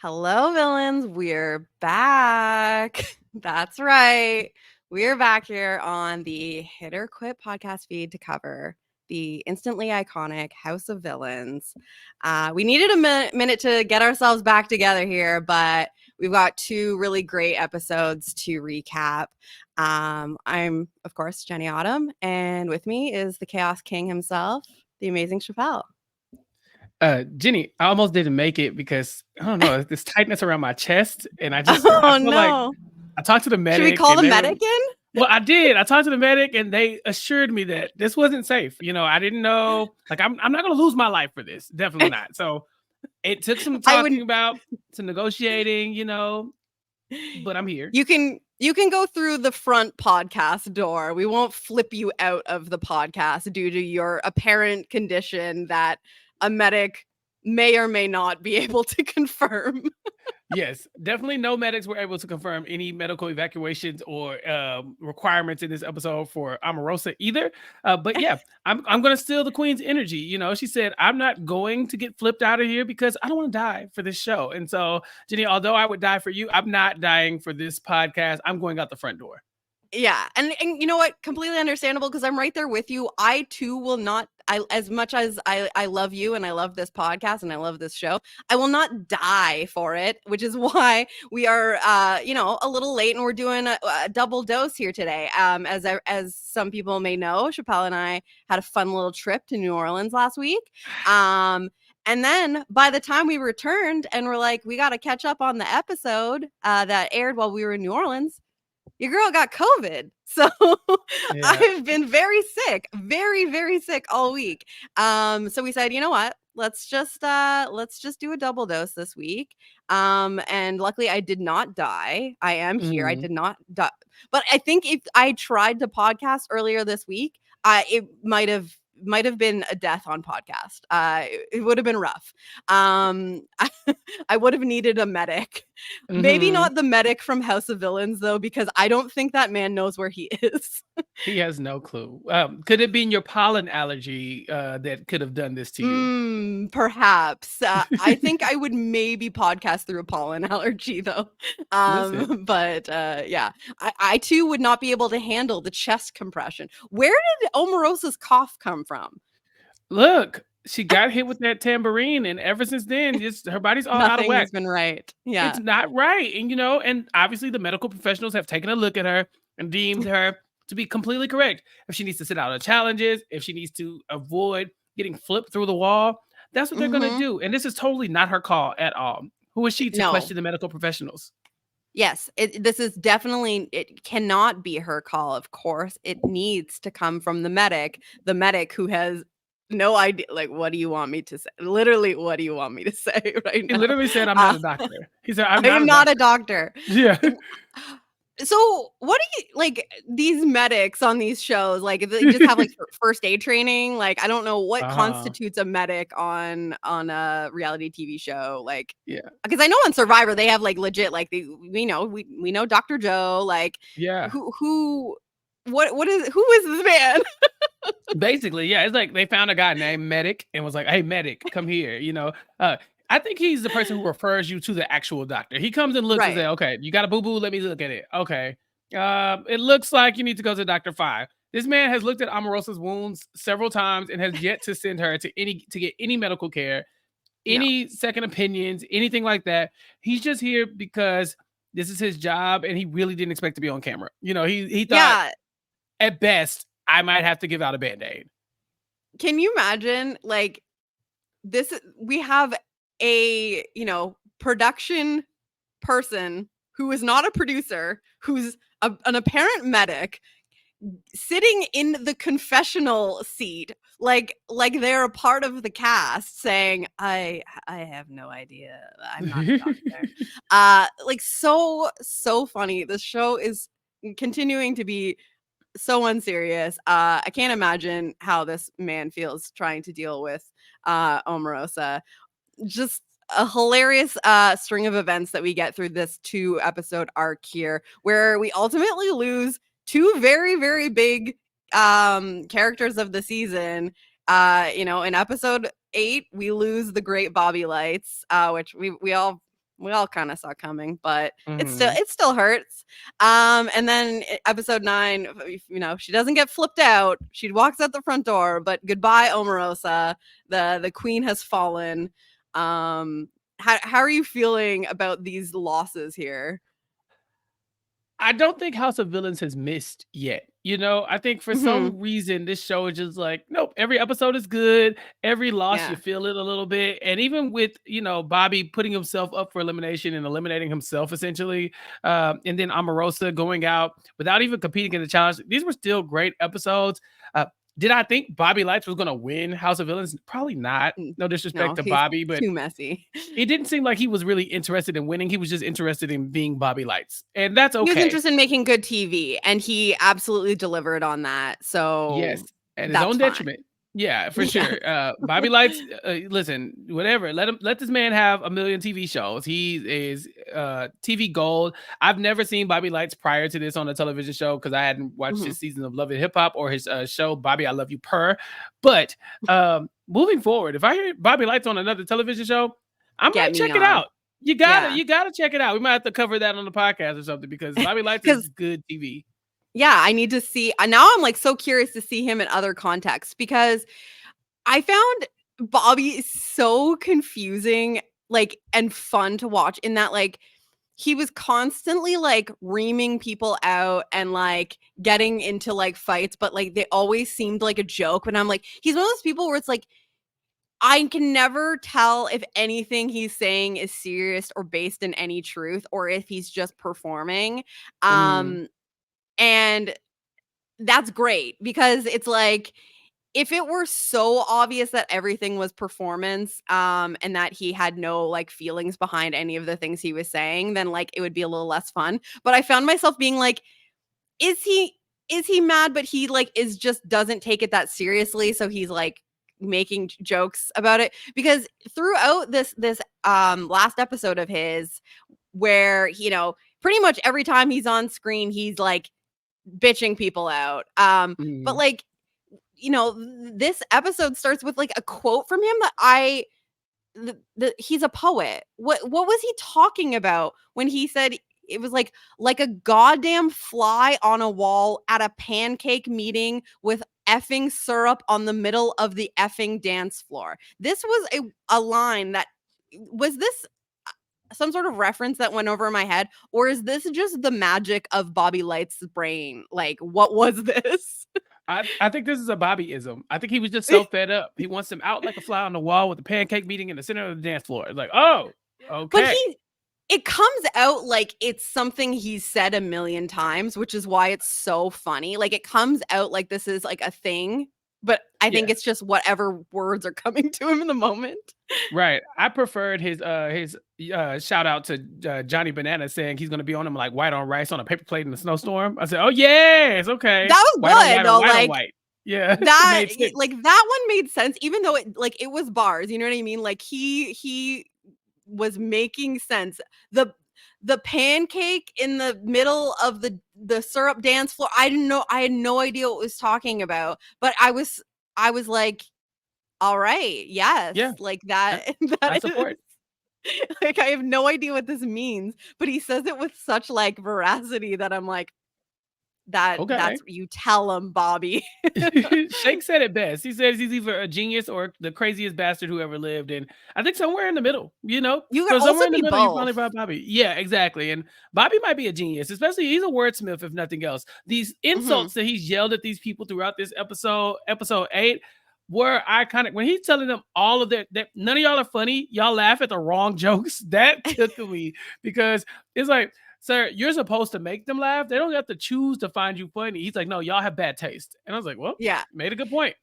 Hello, villains. We're back. That's right. We're back here on the Hit or Quit podcast feed to cover the instantly iconic House of Villains. We needed a minute to get ourselves back together here, but we've got two really great episodes to recap. I'm, of course, Jenny Autumn, and with me is the Chaos King himself, the amazing Chappell. Jenny, I almost didn't make it because I don't know, this tightness around my chest, and I Oh, feel like no. I talked to the Should we medic, call and the they were medic in? well, I did. I talked to the medic, and they assured me that this wasn't safe. I didn't know. Like, I'm not gonna lose my life for this. Definitely not. So it took some I would. talking about, some negotiating, but I'm here. You can go through the front podcast door. We won't flip you out of the podcast due to your apparent condition that a medic may or may not be able to confirm. Yes, definitely no medics were able to confirm any medical evacuations or requirements in this episode for Omarosa either. But yeah, I'm going to steal the queen's energy. She said, I'm not going to get flipped out of here because I don't want to die for this show. And so, Jenny, although I would die for you, I'm not dying for this podcast. I'm going out the front door. Yeah, and you know what? Completely understandable because I'm right there with you. I too will not. As much as I love you and I love this podcast and I love this show, I will not die for it. Which is why we are, a little late and we're doing a double dose here today. As some people may know, Chappelle and I had a fun little trip to New Orleans last week. And then by the time we returned and we're like, we got to catch up on the episode that aired while we were in New Orleans. Your girl got COVID. So Yeah. I've been very sick, very, very sick all week. So we said, you know what? Let's just do a double dose this week. And luckily I did not die. I am here. I did not die. But I think if I tried to podcast earlier this week, it might have been a death on podcast. It would have been rough. I would have needed a medic. Maybe not the medic from House of Villains, though, because I don't think that man knows where he is. He has no clue. Could it be your pollen allergy that could have done this to you? Perhaps. I think I would maybe podcast through a pollen allergy, though. But yeah, I too would not be able to handle the chest compression. Where did Omarosa's cough come from? Look, she got hit with that tambourine, and ever since then, just her body's all out of Nothing whack. has been right. Yeah. It's not right. And obviously the medical professionals have taken a look at her and deemed her to be completely correct. If she needs to sit out of challenges, if she needs to avoid getting flipped through the wall, that's what they're going to do. And this is totally not her call at all. Who is she to question the medical professionals? Yes, this is definitely, it cannot be her call, of course. It needs to come from the medic who has no idea. Like, what do you want me to say? Literally, what do you want me to say right now? He literally said, I'm not a doctor. He said, I'm not a doctor. Yeah. So what do you like these medics on these shows? Like, they just have like first aid training. Like, I don't know what constitutes a medic on a reality TV show. Like, yeah, because I know on Survivor they have like legit, like we know Dr. Joe. Like, yeah, who is this man? Basically, yeah, it's like they found a guy named Medic and was like, "Hey, Medic, come here." I think he's the person who refers you to the actual doctor. He comes and looks and says, "Okay, you got a boo boo. Let me look at it." Okay, it looks like you need to go to Dr. 5. This man has looked at Omarosa's wounds several times and has yet to send her to get any medical care, any second opinions, anything like that. He's just here because this is his job, and he really didn't expect to be on camera. He thought at best I might have to give out a Band-Aid. Can you imagine, like, this? We have a, production person who is not a producer, who's an apparent medic, sitting in the confessional seat, like they're a part of the cast, saying, I have no idea. I'm not a doctor. Like, so funny. The show is continuing to be so unserious. I can't imagine how this man feels trying to deal with Omarosa. Just a hilarious string of events that we get through this 2-episode arc here, where we ultimately lose 2 very, very big characters of the season. In episode 8, we lose the great Bobby Lights, which we all we all kind of saw coming, but it Mhm. still hurts. And then episode 9, she doesn't get flipped out. She walks out the front door, but goodbye, Omarosa. The queen has fallen. How are you feeling about these losses here? I don't think House of Villains has missed yet. I think for Hmm. some reason this show is just like, nope, every episode is good. Every loss you Yeah. feel it a little bit. And even with, Bobby putting himself up for elimination and eliminating himself essentially, and then Omarosa going out without even competing in the challenge. These were still great episodes. Uh, did I think Bobby Lights was going to win House of Villains? Probably not. No disrespect No, to he's Bobby, but too messy. it didn't seem like he was really interested in winning. He was just interested in being Bobby Lights. And that's He was okay. interested in making good TV, and he absolutely delivered on that. Yes, So at his that's own fine. detriment. Yeah, for Yeah. sure. Bobby Lights, listen, whatever. Let this man have a million TV shows. He is TV gold. I've never seen Bobby Lights prior to this on a television show because I hadn't watched Mhm. his season of Love and Hip Hop or his show Bobby I Love You Per. But moving forward, if I hear Bobby Lights on another television show, I Get might me check it on. out. Yeah. You gotta check it out. We might have to cover that on the podcast or something because Bobby Lights is Because good TV. yeah, I need to see. Now I'm like so curious to see him in other contexts because I found Bobby so confusing, like, and fun to watch in that, like, he was constantly like reaming people out and like getting into like fights, but like they always seemed like a joke. And I'm like, he's one of those people where it's like, I can never tell if anything he's saying is serious or based in any truth or if he's just performing. Mhm. Um, and that's great because it's like if it were so obvious that everything was performance, and that he had no like feelings behind any of the things he was saying, then like it would be a little less fun. But I found myself being like, is he is he mad, but he like is just doesn't take it that seriously, so he's like making jokes about it because throughout this last episode of his where pretty much every time he's on screen he's like bitching people out. But Mhm. like, this episode starts with like a quote from him that I he's a poet. What was he talking about when he said it was like a goddamn fly on a wall at a pancake meeting with effing syrup on the middle of the effing dance floor. This was a line that was this some sort of reference that went over my head, or is this just the magic of Bobby Light's brain? Like, what was this? I think this is a Bobbyism. I think he was just so fed up. He wants him out like a fly on the wall with a pancake meeting in the center of the dance floor. It's like, oh, But okay. it comes out like it's something he's said a million times, which is why it's so funny. Like it comes out like this is like a thing, but I think Yeah. it's just whatever words are coming to him in the moment. Right. I preferred his shout out to Johnny Banana saying he's gonna be on him like white on rice on a paper plate in a snowstorm. I said, oh yes, okay. That was White on good white on though. white on Like white. Yeah, it that made sense. like that one made sense even though it was bars, you know what I mean? Like he was making sense. The the pancake in the middle of the syrup dance floor. I didn't know. I had no idea what it was talking about, but I was like, all right, yes, Yeah, like I, that I that is support. like I have no idea what this means, but he says it with such like veracity that I'm like that's Okay. what you tell him, Bobby. Shake said it best. He says he's either a genius or the craziest bastard who ever lived. And I think somewhere in the middle, You could So also somewhere in the be middle, you finally both. found Bobby. Yeah, exactly. And Bobby might be a genius, especially he's a wordsmith, if nothing else. These Mhm. insults that he's yelled at these people throughout this episode 8, were iconic. When he's telling them all of that none of y'all are funny, y'all laugh at the wrong jokes. That took me because it's like, sir, you're supposed to make them laugh. They don't have to choose to find you funny. He's like, no, y'all have bad taste. And I was like, well, Yeah. made a good point.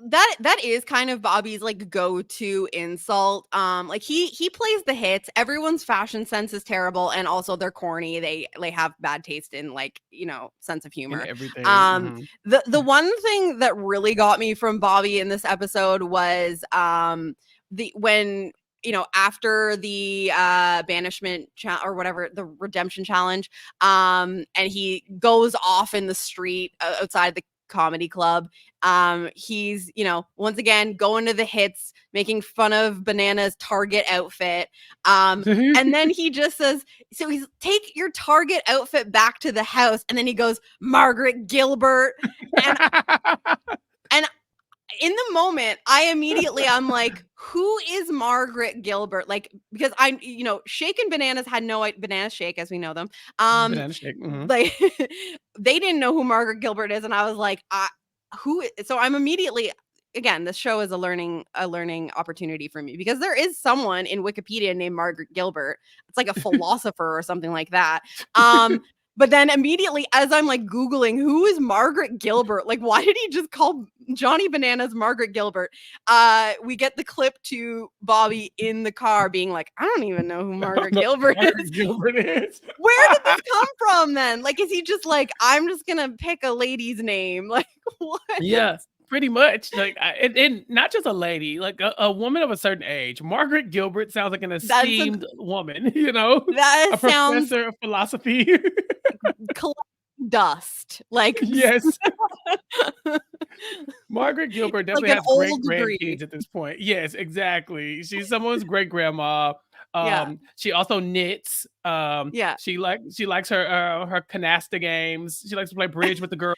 That is kind of Bobby's like go-to insult. Like he plays the hits. Everyone's fashion sense is terrible and also they're corny. They have bad taste in like, sense of In humor. everything. Um the one thing that really got me from Bobby in this episode was the when after the banishment or whatever, the redemption challenge, and he goes off in the street outside comedy club. He's, once again going to the hits, making fun of Banana's Target outfit. And then he just says, so he's take your Target outfit back to the house. And then he goes, Margaret Gilbert. And in the moment, I'm like, who is Margaret Gilbert? Like, because Shake and Bananas had no Banana Shake as we know them. Banana shake. Like they didn't know who Margaret Gilbert is, and I was like, so I'm immediately, again, this show is a learning opportunity for me, because there is someone in Wikipedia named Margaret Gilbert. It's like a philosopher or something like that. But then immediately, as I'm like Googling, who is Margaret Gilbert? Like, why did he just call Johnny Bananas Margaret Gilbert? We get the clip to Bobby in the car being like, I don't even know who Margaret Gilbert is. Where did this come from then? Like, is he just like, I'm just going to pick a lady's name? Like, what? Yeah. Pretty much, like, and not just a lady, like a woman of a certain age. Margaret Gilbert sounds like an esteemed woman, That sounds professor of philosophy. Dust, like, yes. Margaret Gilbert definitely like has great grandkids at this point. Yes, exactly. She's someone's great grandma. She also knits. She likes her canasta games. She likes to play bridge with the girls.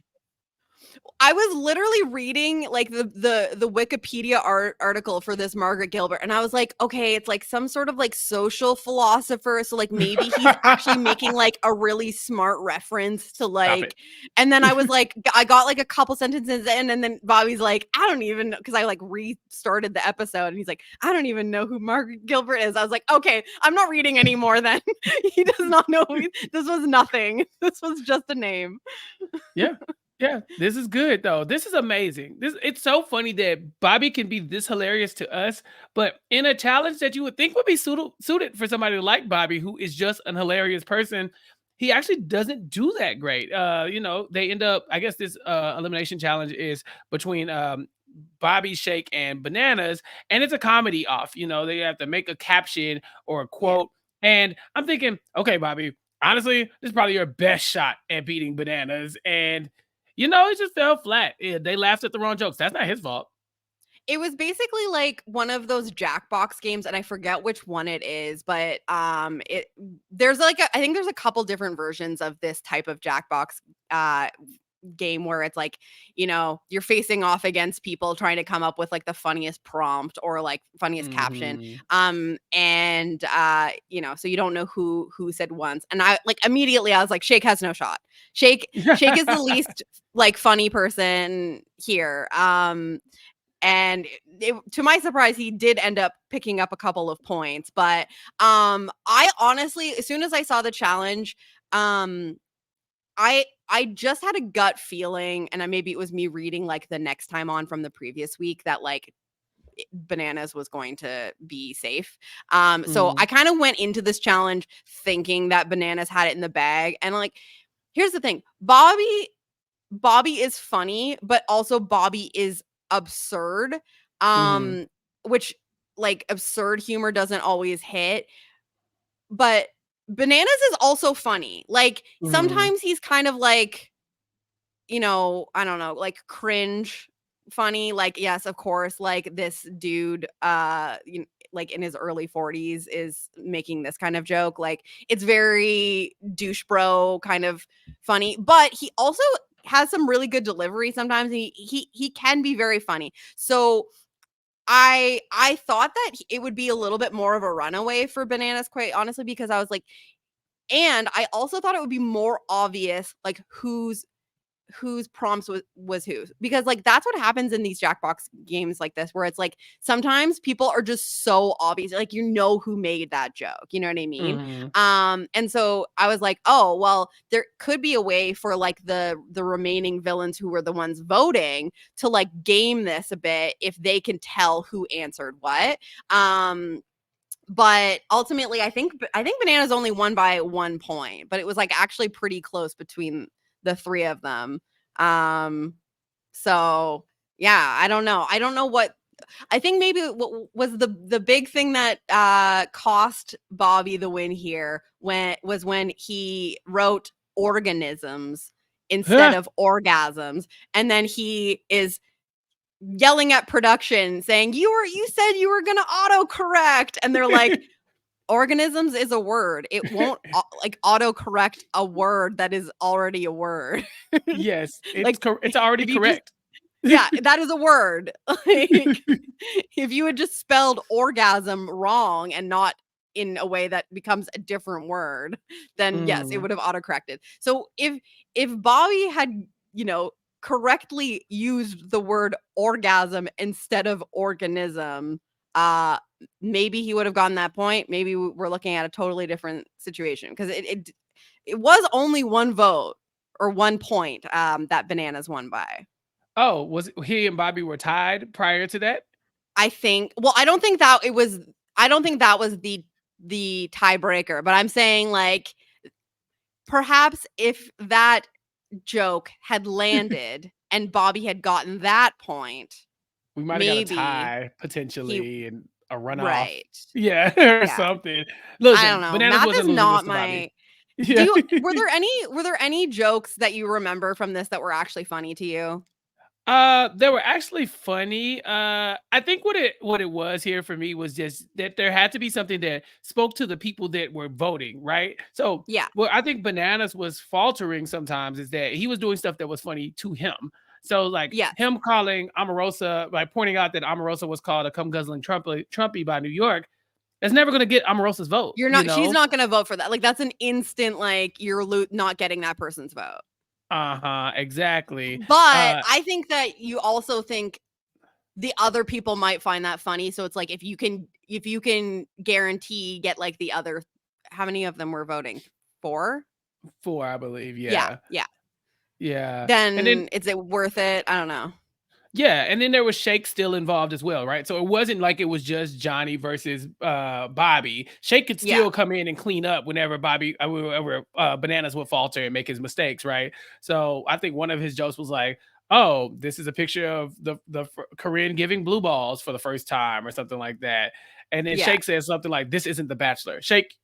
I was literally reading like the Wikipedia article for this Margaret Gilbert, and I was like, okay, it's like some sort of like social philosopher. So like maybe he's actually making like a really smart reference to like, and then I was like, I got like a couple sentences in, and then Bobby's like, I don't even know, because I like restarted the episode, and he's like, I don't even know who Margaret Gilbert is. I was like, okay, I'm not reading anymore then. He does not know this was nothing. This was just a name. Yeah. Yeah, this is good though. This is amazing. It's so funny that Bobby can be this hilarious to us, but in a challenge that you would think would be suited for somebody like Bobby, who is just an hilarious person, he actually doesn't do that great. They end up, I guess this elimination challenge is between Bobby, Shake, and Bananas, and it's a comedy off. They have to make a caption or a quote. And I'm thinking, okay, Bobby, honestly, this is probably your best shot at beating Bananas. And it just fell flat. Yeah, they laughed at the wrong jokes. That's not his fault. It was basically like one of those Jackbox games, and I forget which one it is, but there's like I think there's a couple different versions of this type of Jackbox game where it's like, you're facing off against people trying to come up with like the funniest prompt or like funniest caption. And so you don't know who said once. And I like immediately I was like, Shake has no shot. Shake is the least like funny person here. And to my surprise, he did end up picking up a couple of points. But I honestly, as soon as I saw the challenge, I just had a gut feeling, and maybe it was me reading like the next time on from the previous week, that like Bananas was going to be safe. So I kind of went into this challenge thinking that Bananas had it in the bag. And like, here's the thing, Bobby is funny, but also Bobby is absurd. Which like absurd humor doesn't always hit. But Bananas is also funny. Like sometimes he's kind of like, I don't know, like cringe funny. Like, yes, of course, like this dude, like in his early 40s is making this kind of joke. Like it's very douche bro kind of funny, but he also has some really good delivery. Sometimes he can be very funny. So I thought that it would be a little bit more of a runaway for Bananas, quite honestly, because I was like, and I also thought it would be more obvious, like whose prompts was whose, because like that's what happens in these Jackbox games like this, where it's like sometimes people are just so obvious, like who made that joke, you know what I mean? And so I was like, oh well, there could be a way for like the remaining villains who were the ones voting to like game this a bit if they can tell who answered what. But ultimately I think Bananas only won by 1 point, but it was like actually pretty close between the three of them. So yeah, I don't know what I think maybe what was the big thing that cost Bobby the win here when he wrote organisms instead of orgasms. And then he is yelling at production saying, you said you were gonna autocorrect. And they're like, organisms is a word. It won't like autocorrect a word that is already a word. Yes, Like it's already if you just correct. yeah, that is a word. Like if you had just spelled orgasm wrong and not in a way that becomes a different word, then yes, it Mm. would have autocorrected. So if Bobby had, you know, correctly used the word orgasm instead of organism, uh maybe he would have gotten that point. Maybe we're looking at a totally different situation because it was only one vote or 1 point that Bananas won by. Oh, was he and Bobby were tied prior to that? I think well, I don't think that was the tiebreaker, but I'm saying like perhaps if that joke had landed and Bobby had gotten that point, We might have got a maybe tie he potentially and a runoff. right. Yeah, or Yeah. something. I don't Listen, know. Bananas Math is wasn't losing this not to Bobby. my do Yeah. you were there any jokes that you remember from this that were actually funny to you? They were actually funny. I think what it was here for me was just that there had to be something that spoke to the people that were voting, right? So, Yeah. what I think Bananas was faltering sometimes is that he was doing stuff that was funny to him. So, like Yes. him calling Omarosa, like pointing out that Omarosa was called a cum guzzling Trumpy by New York, that's never going to get Omarosa's vote, You're you not she's know? not going to vote for that. Like that's an instant like you're not getting that person's vote. Uh-huh, exactly. But I think that you also think the other people might find that funny. So it's like if you can guarantee get like the other how many of them were voting? 4? Four, I believe. Yeah, Yeah. yeah. Yeah. And then Then is it worth it? I don't know. yeah, and then there was Shake still involved as well, right? So it wasn't like it was just Johnny versus Bobby. Shake could Yeah. still come in and clean up whenever Bananas would falter and make his mistakes, right? So I think one of his jokes was like, "Oh, this is a picture of the Korean giving blue balls for the first time," or something like that. And then Yeah. Shake says something like, "This isn't The Bachelor." Shake,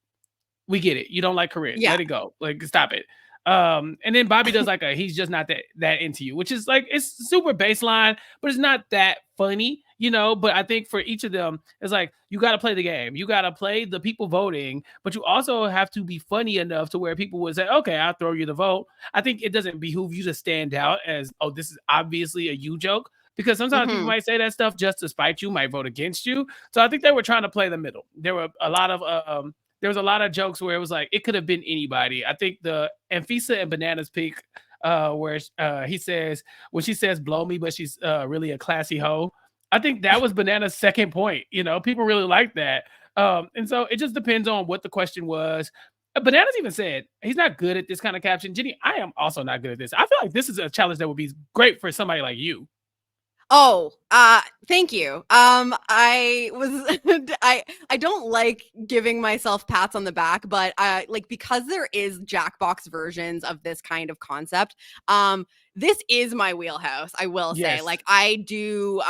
we get it. You don't like Corinne. Yeah. Let it go. Like, stop it. And then Bobby does like a he's just not that into you, which is like it's super baseline, but it's not that funny, you know. But I think for each of them, it's like you got to play the game. You got to play the people voting, but you also have to be funny enough to where people would say, "Okay, I'll throw you the vote." I think it doesn't behoove you to stand out as, "Oh, this is obviously a you joke." Because sometimes people Mhm. might say that stuff just to spite you, might vote against you. So I think they were trying to play the middle. There was a lot of jokes where it was like it could have been anybody. I think the Anfisa and Bananas pick, where he says when she says "blow me," but she's really a classy hoe. I think that was Bananas' second point. You know, people really like that, and so it just depends on what the question was. Bananas even said he's not good at this kind of caption. Jenny, I am also not good at this. I feel like this is a challenge that would be great for somebody like you. Oh, thank you. I was I don't like giving myself pats on the back, but like because there is Jackbox versions of this kind of concept, this is my wheelhouse, I will say. Yes. Like I do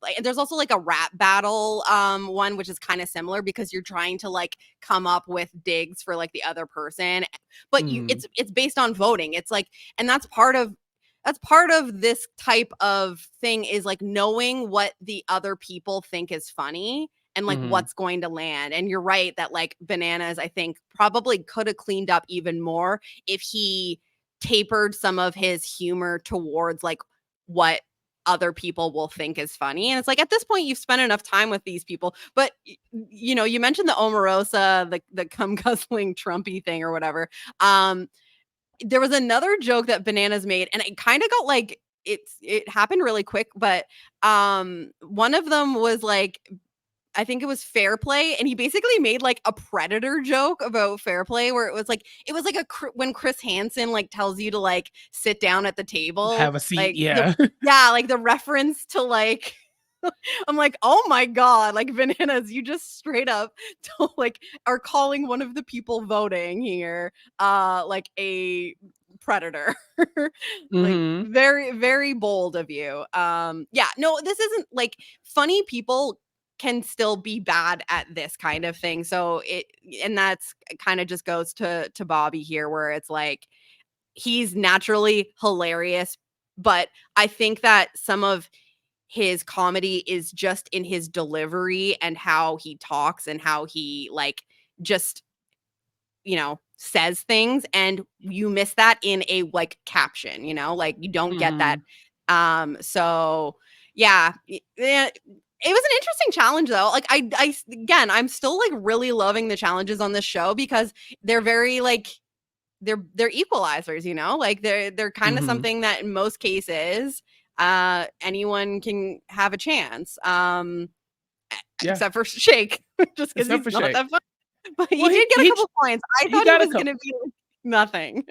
like there's also like a rap battle one which is kind of similar because you're trying to like come up with digs for like the other person, but you Mhm. it's based on voting. It's like and that's part of this type of thing is like knowing what the other people think is funny and like Mhm. what's going to land. And you're right that like Bananas, I think probably could have cleaned up even more if he tapered some of his humor towards like what other people will think is funny. And it's like at this point you've spent enough time with these people. But you know, you mentioned the Omarosa, the cum guzzling Trumpy thing or whatever. There was another joke that Bananas made, and it kinda got, like it happened really quick, but, one of them was, like I think it was Fair Play, and he basically made, like, a Predator joke about Fair Play where it was like a when Chris Hansen, like, tells you to, like, sit down at the table, Have a seat. like, the Yeah. yeah, like, the reference to, like I'm like, "Oh my god, like, Bananas, you just straight up like, are calling one of the people voting here, like, a predator." Like, Mhm. very, very bold of you. Yeah, no, this isn't like, funny people can still be bad at this kind of thing, so it and that's kinda just goes to Bobby here where it's like he's naturally hilarious, but I think that some of his comedy is just in his delivery and how he talks and how he like just, says things, and you miss that in a like caption, like you don't get that. Mhm. So yeah, yeah, it was an interesting challenge though. Like again, I'm still like really loving the challenges on this show because they're very like they're equalizers, like they're kind of Mhm. something that in most cases anyone can have a chance. Yeah, Except for Shake, just because except he's for not Shay. that fun. But he Well, did get a couple points. I he thought he got a was couple. gonna be like, nothing.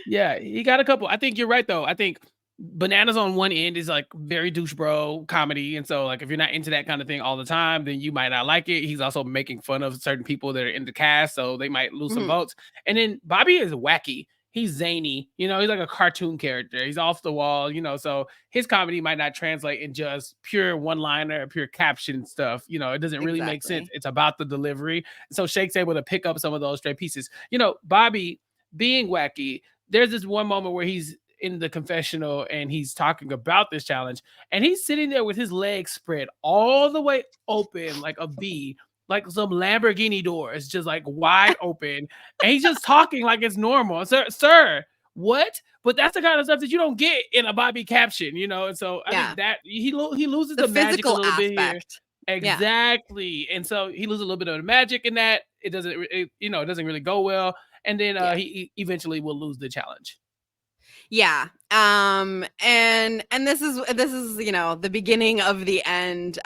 Yeah, he got a couple. I think you're right though. I think Bananas on one end is like very douche bro comedy, and so like if you're not into that kind of thing all the time, then you might not like it. He's also making fun of certain people that are in the cast, so they might lose some Mhm. votes. And then Bobby is wacky. He's zany, he's like a cartoon character. He's off the wall, so his comedy might not translate in just pure one-liner, pure caption stuff. It doesn't really make sense. Exactly. It's about the delivery. So Shake's able to pick up some of those stray pieces. Bobby being wacky, there's this one moment where he's in the confessional and he's talking about this challenge, and he's sitting there with his legs spread all the way open like a V, like some Lamborghini doors, just like wide open, and he's just talking like it's normal. Sir, what? But that's the kind of stuff that you don't get in a Bobby caption, And so I Yeah. think that he loses The the magic a physical little bit here. aspect. Yeah. Exactly. And so he loses a little bit of the magic in that. It doesn't really go well. And then Yeah. he eventually will lose the challenge. Yeah. And this is, the beginning of the end.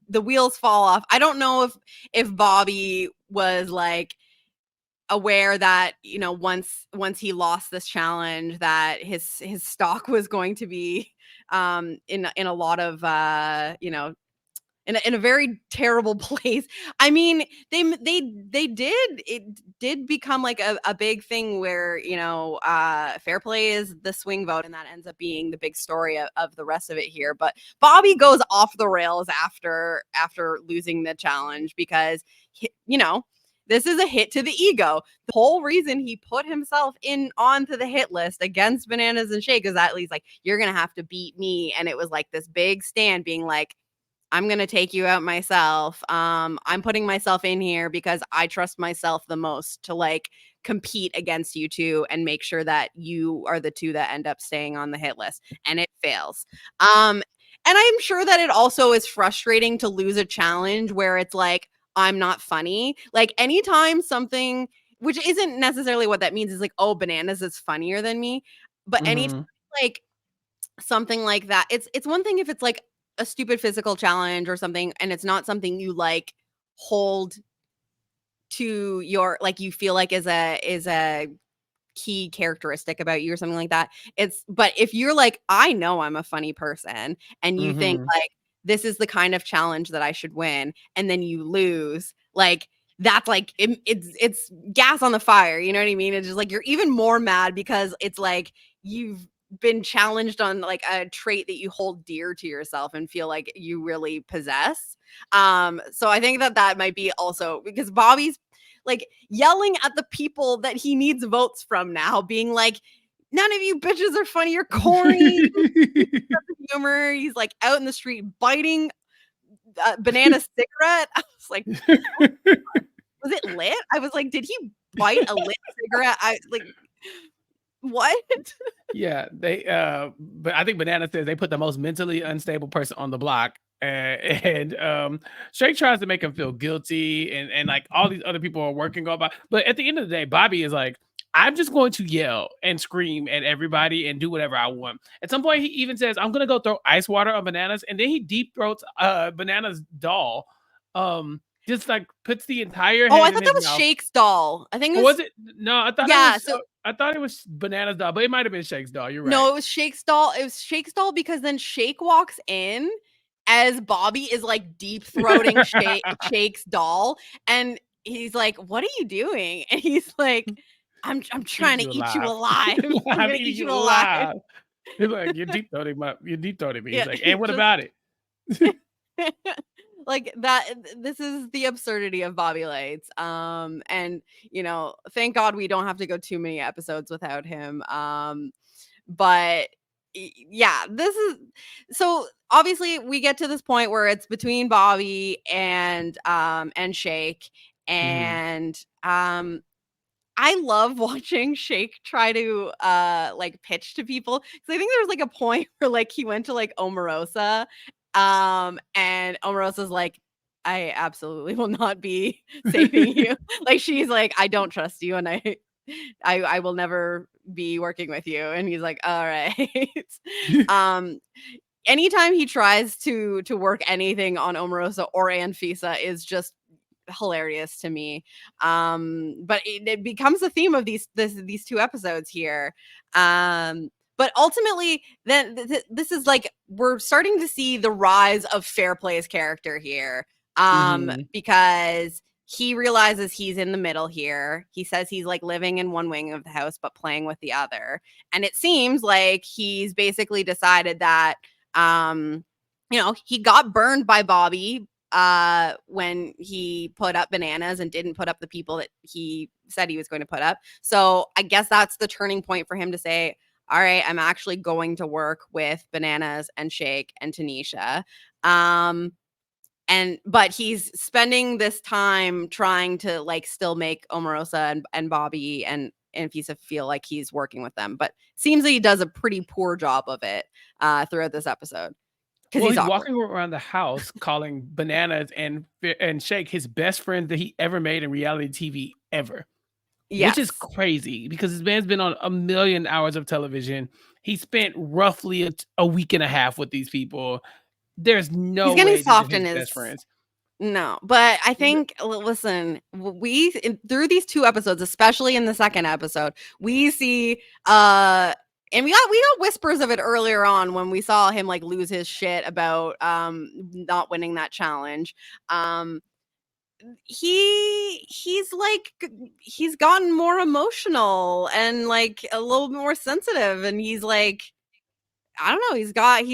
The wheels fall off. I don't know if Bobby was like aware that, once he lost this challenge that his stock was going to be in a lot of in a very terrible place. I mean, they did it did become like a big thing where, fair play is the swing vote, and that ends up being the big story of the rest of it here. But Bobby goes off the rails after losing the challenge because this is a hit to the ego. The whole reason he put himself in onto the hit list against Bananas and Shake is that he's like, you're gonna have to beat me. And it was like this big stand being like, I'm going to take you out myself. I'm putting myself in here because I trust myself the most to like compete against you two and make sure that you are the two that end up staying on the hit list. And it fails. And I'm sure that it also is frustrating to lose a challenge where it's like, I'm not funny. Like anytime something, which isn't necessarily what that means, is like, oh, Bananas is funnier than me. But anytime Mhm. like something like that, it's one thing if it's like a stupid physical challenge or something and it's not something you like hold to your like you feel like is a key characteristic about you or something like that. But if you're like, I know I'm a funny person and you think Mhm. like this is the kind of challenge that I should win and then you lose, like that's like it's gas on the fire, you know what I mean? It's just like you're even more mad because it's like you've been challenged on like a trait that you hold dear to yourself and feel like you really possess. So I think that might be also because Bobby's like yelling at the people that he needs votes from now, being like, none of you bitches are funny. You're corny. Humor. He's like out in the street biting banana cigarette. I was like, was it lit? I was like, did he bite a lit cigarette? I like, what? Yeah, but I think Banana says they put the most mentally unstable person on the block. And Shake tries to make him feel guilty, and like all these other people are working on. But at the end of the day, Bobby is like, I'm just going to yell and scream at everybody and do whatever I want. At some point, he even says, I'm gonna go throw ice water on Bananas, and then he deep throats Bananas doll. Just like puts the entire Oh, I head in thought his that was mouth. Shake's doll. I think it Or was, was it? No, I thought it yeah. was. So I thought it was Banana's doll, but it might have been Shake's doll. You're right. no, it was Shake's doll. It was Shake's doll because then Shake walks in as Bobby is like deep throating Shake's doll, and he's like, "What are you doing?" And he's like, "I'm trying Eating to you eat you alive. alive. I'm I'm gonna eating eat you you alive." alive. He's like, you're deep throating me. You're deep throating me. He's Yeah, like, he and what just about it? like that. This is the absurdity of Bobby Lights. And thank God we don't have to go too many episodes without him. But yeah, this is so obviously we get to this point where it's between Bobby and Shake, and I love watching Shake try to like pitch to people, because I think there was like a point where like he went to like Omarosa, and Omarosa's like, I absolutely will not be saving you. Like she's like, I don't trust you, and I will never be working with you. And he's like, all right. um Anytime he tries to work anything on Omarosa or Anfisa is just hilarious to me. But it becomes a theme of these two episodes here. But ultimately, then this is like we're starting to see the rise of Fairplay's character here. Because he realizes he's in the middle here. He says he's like living in one wing of the house but playing with the other. And it seems like he's basically decided that he got burned by Bobby when he put up Bananas and didn't put up the people that he said he was going to put up. So I guess that's the turning point for him to say, all right, I'm actually going to work with Bananas and Shake and Tanisha. But he's spending this time trying to like still make Omarosa and Bobby and Fisa feel like he's working with them, but seems that he does a pretty poor job of it throughout this episode. Well, he's walking around the house calling Bananas and Shake his best friends that he ever made in reality TV ever. Yes. Which is crazy because this man's been on 1 million hours of television. He spent roughly a week and a half with these people. There's no he's getting way soft in his his best friends. No, but I think, listen, through these two episodes, especially in the second episode, we see and we got whispers of it earlier on when we saw him like lose his shit about not winning that challenge. He's gotten more emotional and like a little bit more sensitive, and he's like, I don't know, he's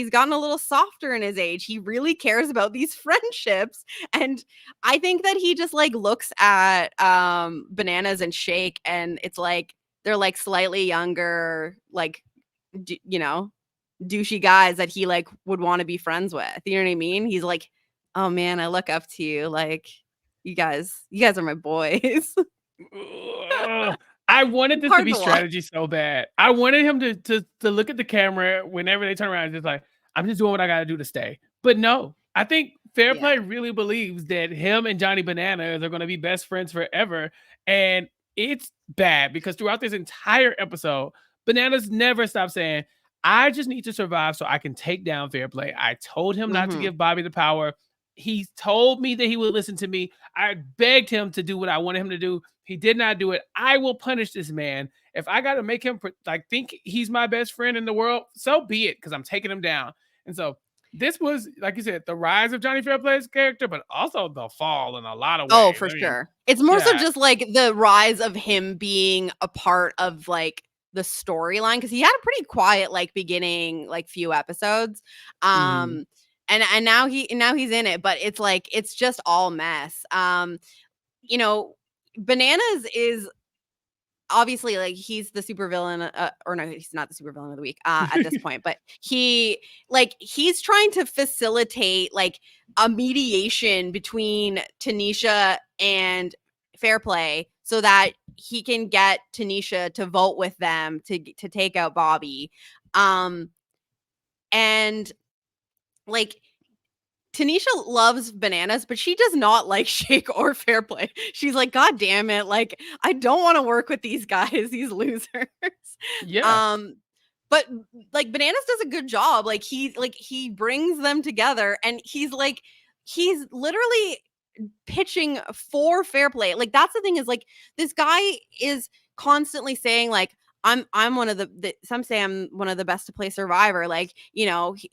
gotten a little softer in his age. He really cares about these friendships. And I think that he just like looks at Bananas and Shake, and it's like they're like slightly younger, like douchey guys that he like would want to be friends with. You know what I mean? He's like, oh man, I look up to you. Like you guys are my boys. I wanted this to be strategy so bad. I wanted him to look at the camera whenever they turn around and just like, I'm just doing what I got to do to stay. But no, I think Fairplay really believes that him and Johnny Bananas are going to be best friends forever. And it's bad because throughout this entire episode, Bananas never stops saying, I just need to survive so I can take down Fairplay. I told him not to give Bobby the power. He told me that he would listen to me. I begged him to do what I wanted him to do. He did not do it. I will punish this man. If I got to make him like think he's my best friend in the world, so be it, because I'm taking him down. And so this was, like you said, the rise of Johnny Fairplay's character, but also the fall in a lot of ways. Oh, for sure. It's more so just like the rise of him being a part of like the storyline, because he had a pretty quiet like beginning, like few episodes. And now he's in it, but it's like it's just all mess. Bananas is obviously like he's the supervillain, or no, he's not the supervillain of the week at this point, but he's trying to facilitate like a mediation between Tanisha and Fairplay so that he can get Tanisha to vote with them to take out Bobby. And like Tanisha loves Bananas, but she does not like Shake or Fairplay. She's like, God damn it. Like, I don't want to work with these guys, these losers. Yeah. But like Bananas does a good job. Like he brings them together, and he's literally pitching for Fairplay. Like that's the thing, is like this guy is constantly saying like, I'm one of some say I'm one of the best to play Survivor. Like,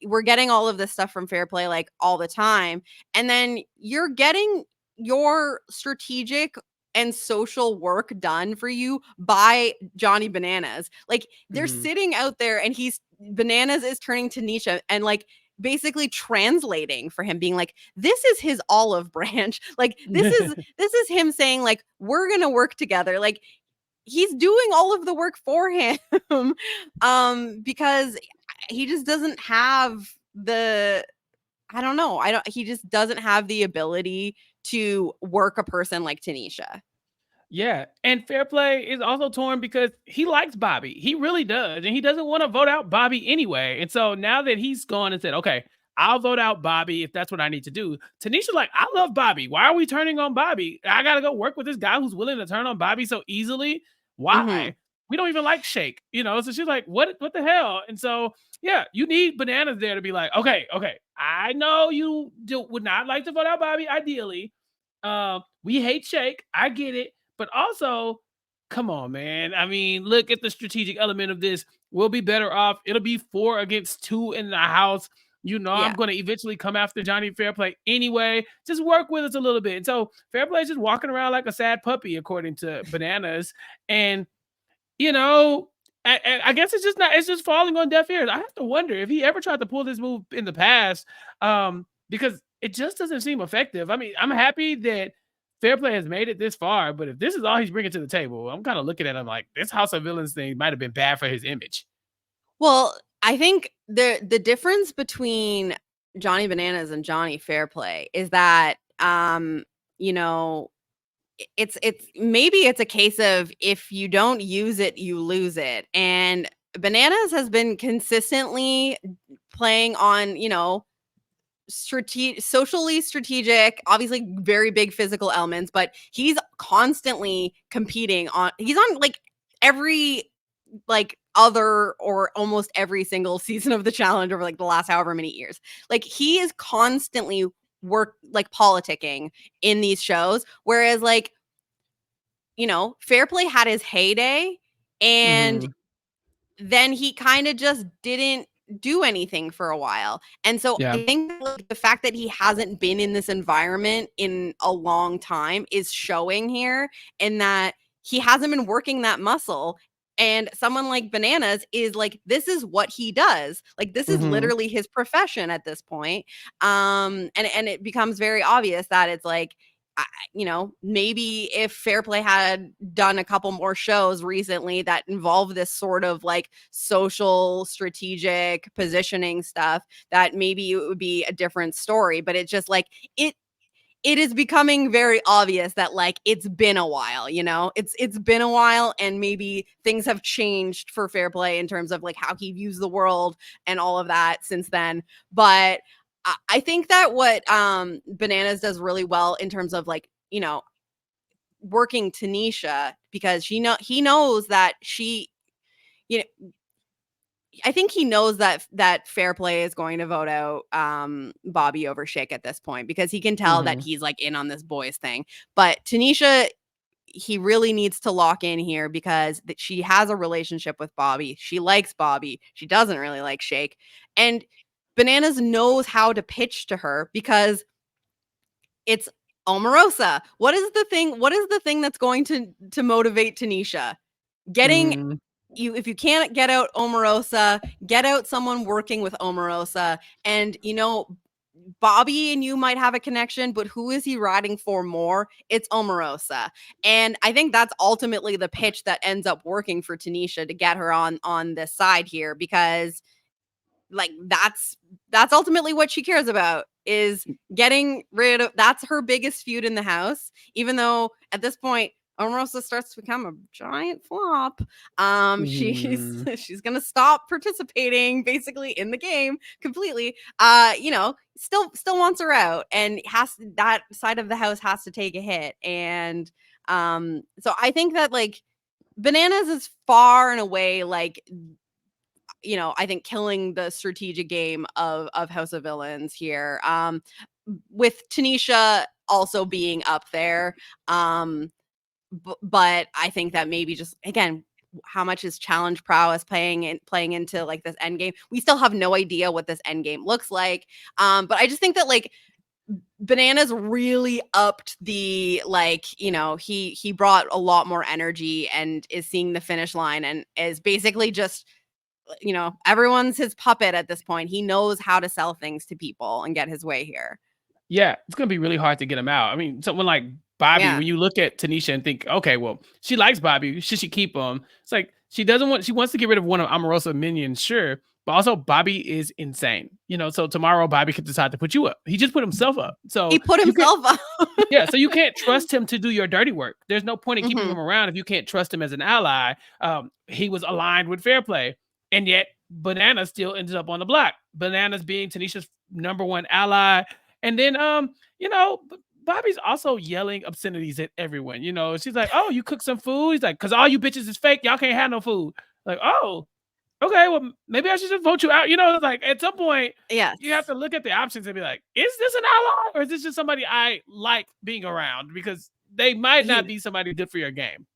we're getting all of this stuff from Fairplay like all the time. And then you're getting your strategic and social work done for you by Johnny Bananas. Like they're sitting out there, and Bananas is turning to Tanisha and like basically translating for him, being like, this is his olive branch. Like, this is him saying, like, we're gonna work together. Like, he's doing all of the work for him. Because he just doesn't have the, I don't know. He just doesn't have the ability to work a person like Tanisha. Yeah, and Fair Play is also torn because he likes Bobby. He really does, and he doesn't want to vote out Bobby anyway. And so now that he's gone and said, "Okay, I'll vote out Bobby if that's what I need to do," Tanisha's like, "I love Bobby. Why are we turning on Bobby? I gotta go work with this guy who's willing to turn on Bobby so easily. Mhm. Why? We don't even like Shake, you know." So she's like, "What the hell?" And so yeah, you need Bananas there to be like, "Okay, okay, I know you would not like to vote out Bobby, ideally. We hate Shake. I get it." But also, come on, man. I mean, look at the strategic element of this. We'll be better off. It'll be 4 against 2 in the house. You know, I'm Yeah. going to eventually come after Johnny Fairplay anyway. Just work with us a little bit. And so Fairplay's just walking around like a sad puppy, according to Bananas. And, you know, I guess it's just not, it's just falling on deaf ears. I have to wonder if he ever tried to pull this move in the past, because it just doesn't seem effective. I mean, I'm happy that Fairplay has made it this far, but if this is all he's bringing to the table, I'm kind of looking at him like this House of Villains thing might have been bad for his image. Well, I think the difference between Johnny Bananas and Johnny Fairplay is that, you know, it's maybe it's a case of, if you don't use it, you lose it. And Bananas has been consistently playing on, socially strategic, obviously very big physical elements, but he's constantly competing on, he's on like every, like, other or almost every single season of the challenge over like the last however many years. Like, he is constantly politicking in these shows, whereas, like, Fairplay had his heyday, and Mhm. then he kind of just didn't do anything for a while. And so Yeah. I think, like, the fact that he hasn't been in this environment in a long time is showing here, in that he hasn't been working that muscle. And someone like Bananas is like, this is what he does. Like, this is Mhm. literally his profession at this point. And it becomes very obvious that it's like, maybe if Fairplay had done a couple more shows recently that involve this sort of like social strategic positioning stuff, that maybe it would be a different story. But it's just like, it is becoming very obvious that, like, it's been a while, it's been a while, and maybe things have changed for Fairplay in terms of like how he views the world and all of that since then. But I think that what Bananas does really well in terms of, like, working Tanisha, because he knows that you know I think he knows that Fairplay is going to vote out Bobby over Shake at this point, because he can tell that Mhm. he's like in on this boys thing. But Tanisha, he really needs to lock in here, because she has a relationship with Bobby. She likes Bobby. She doesn't really like Shake. And Bananas knows how to pitch to her, because it's Omarosa. What is the thing that's going to motivate Tanisha? Getting Mhm. If you can't get out Omarosa, get out someone working with Omarosa. And Bobby and you might have a connection, but who is he riding for more? It's Omarosa. And I think that's ultimately the pitch that ends up working for Tanisha to get her on this side here, because, like, that's ultimately what she cares about, is getting rid of, that's her biggest feud in the house. Even though at this point Omarosa starts to become a giant flop, she's Mhm. she's gonna stop participating basically in the game completely. Still wants her out, and that side of the house has to take a hit. And so I think that, like, Bananas is far and away, like, I think killing the strategic game of House of Villains here. With Tanisha also being up there. But I think that maybe, just again, how much is challenge prowess playing into like this end game? We still have no idea what this end game looks like. But I just think that, like, Bananas really upped the, like, he brought a lot more energy and is seeing the finish line, and is basically just you know, everyone's his puppet at this point. He knows how to sell things to people and get his way here. Yeah, it's gonna be really hard to get him out. I mean, someone like Bobby, Yeah. when you look at Tanisha and think, okay, well, she likes Bobby, should she keep him? It's like she wants to get rid of one of Omarosa's minions, sure, but also Bobby is insane. You know, so tomorrow Bobby could decide to put you up. He just put himself up. He So put you can himself up. yeah, so you can't trust him to do your dirty work. There's no point in keeping Mhm. him around if you can't trust him as an ally. He was aligned with Fair Play, and yet Banana still ended up on the block. Bananas being Tanisha's number one ally, and then you know, Bobby's also yelling obscenities at everyone. You know, she's like, "Oh, you cook some food?" He's like, "Cause all you bitches is fake. Y'all can't have no food." Like, oh, okay, well, maybe I should just vote you out. You know, like at some point, Yes. you have to look at the options and be like, is this an ally or is this just somebody I like being around? Because they might not be somebody good for your game.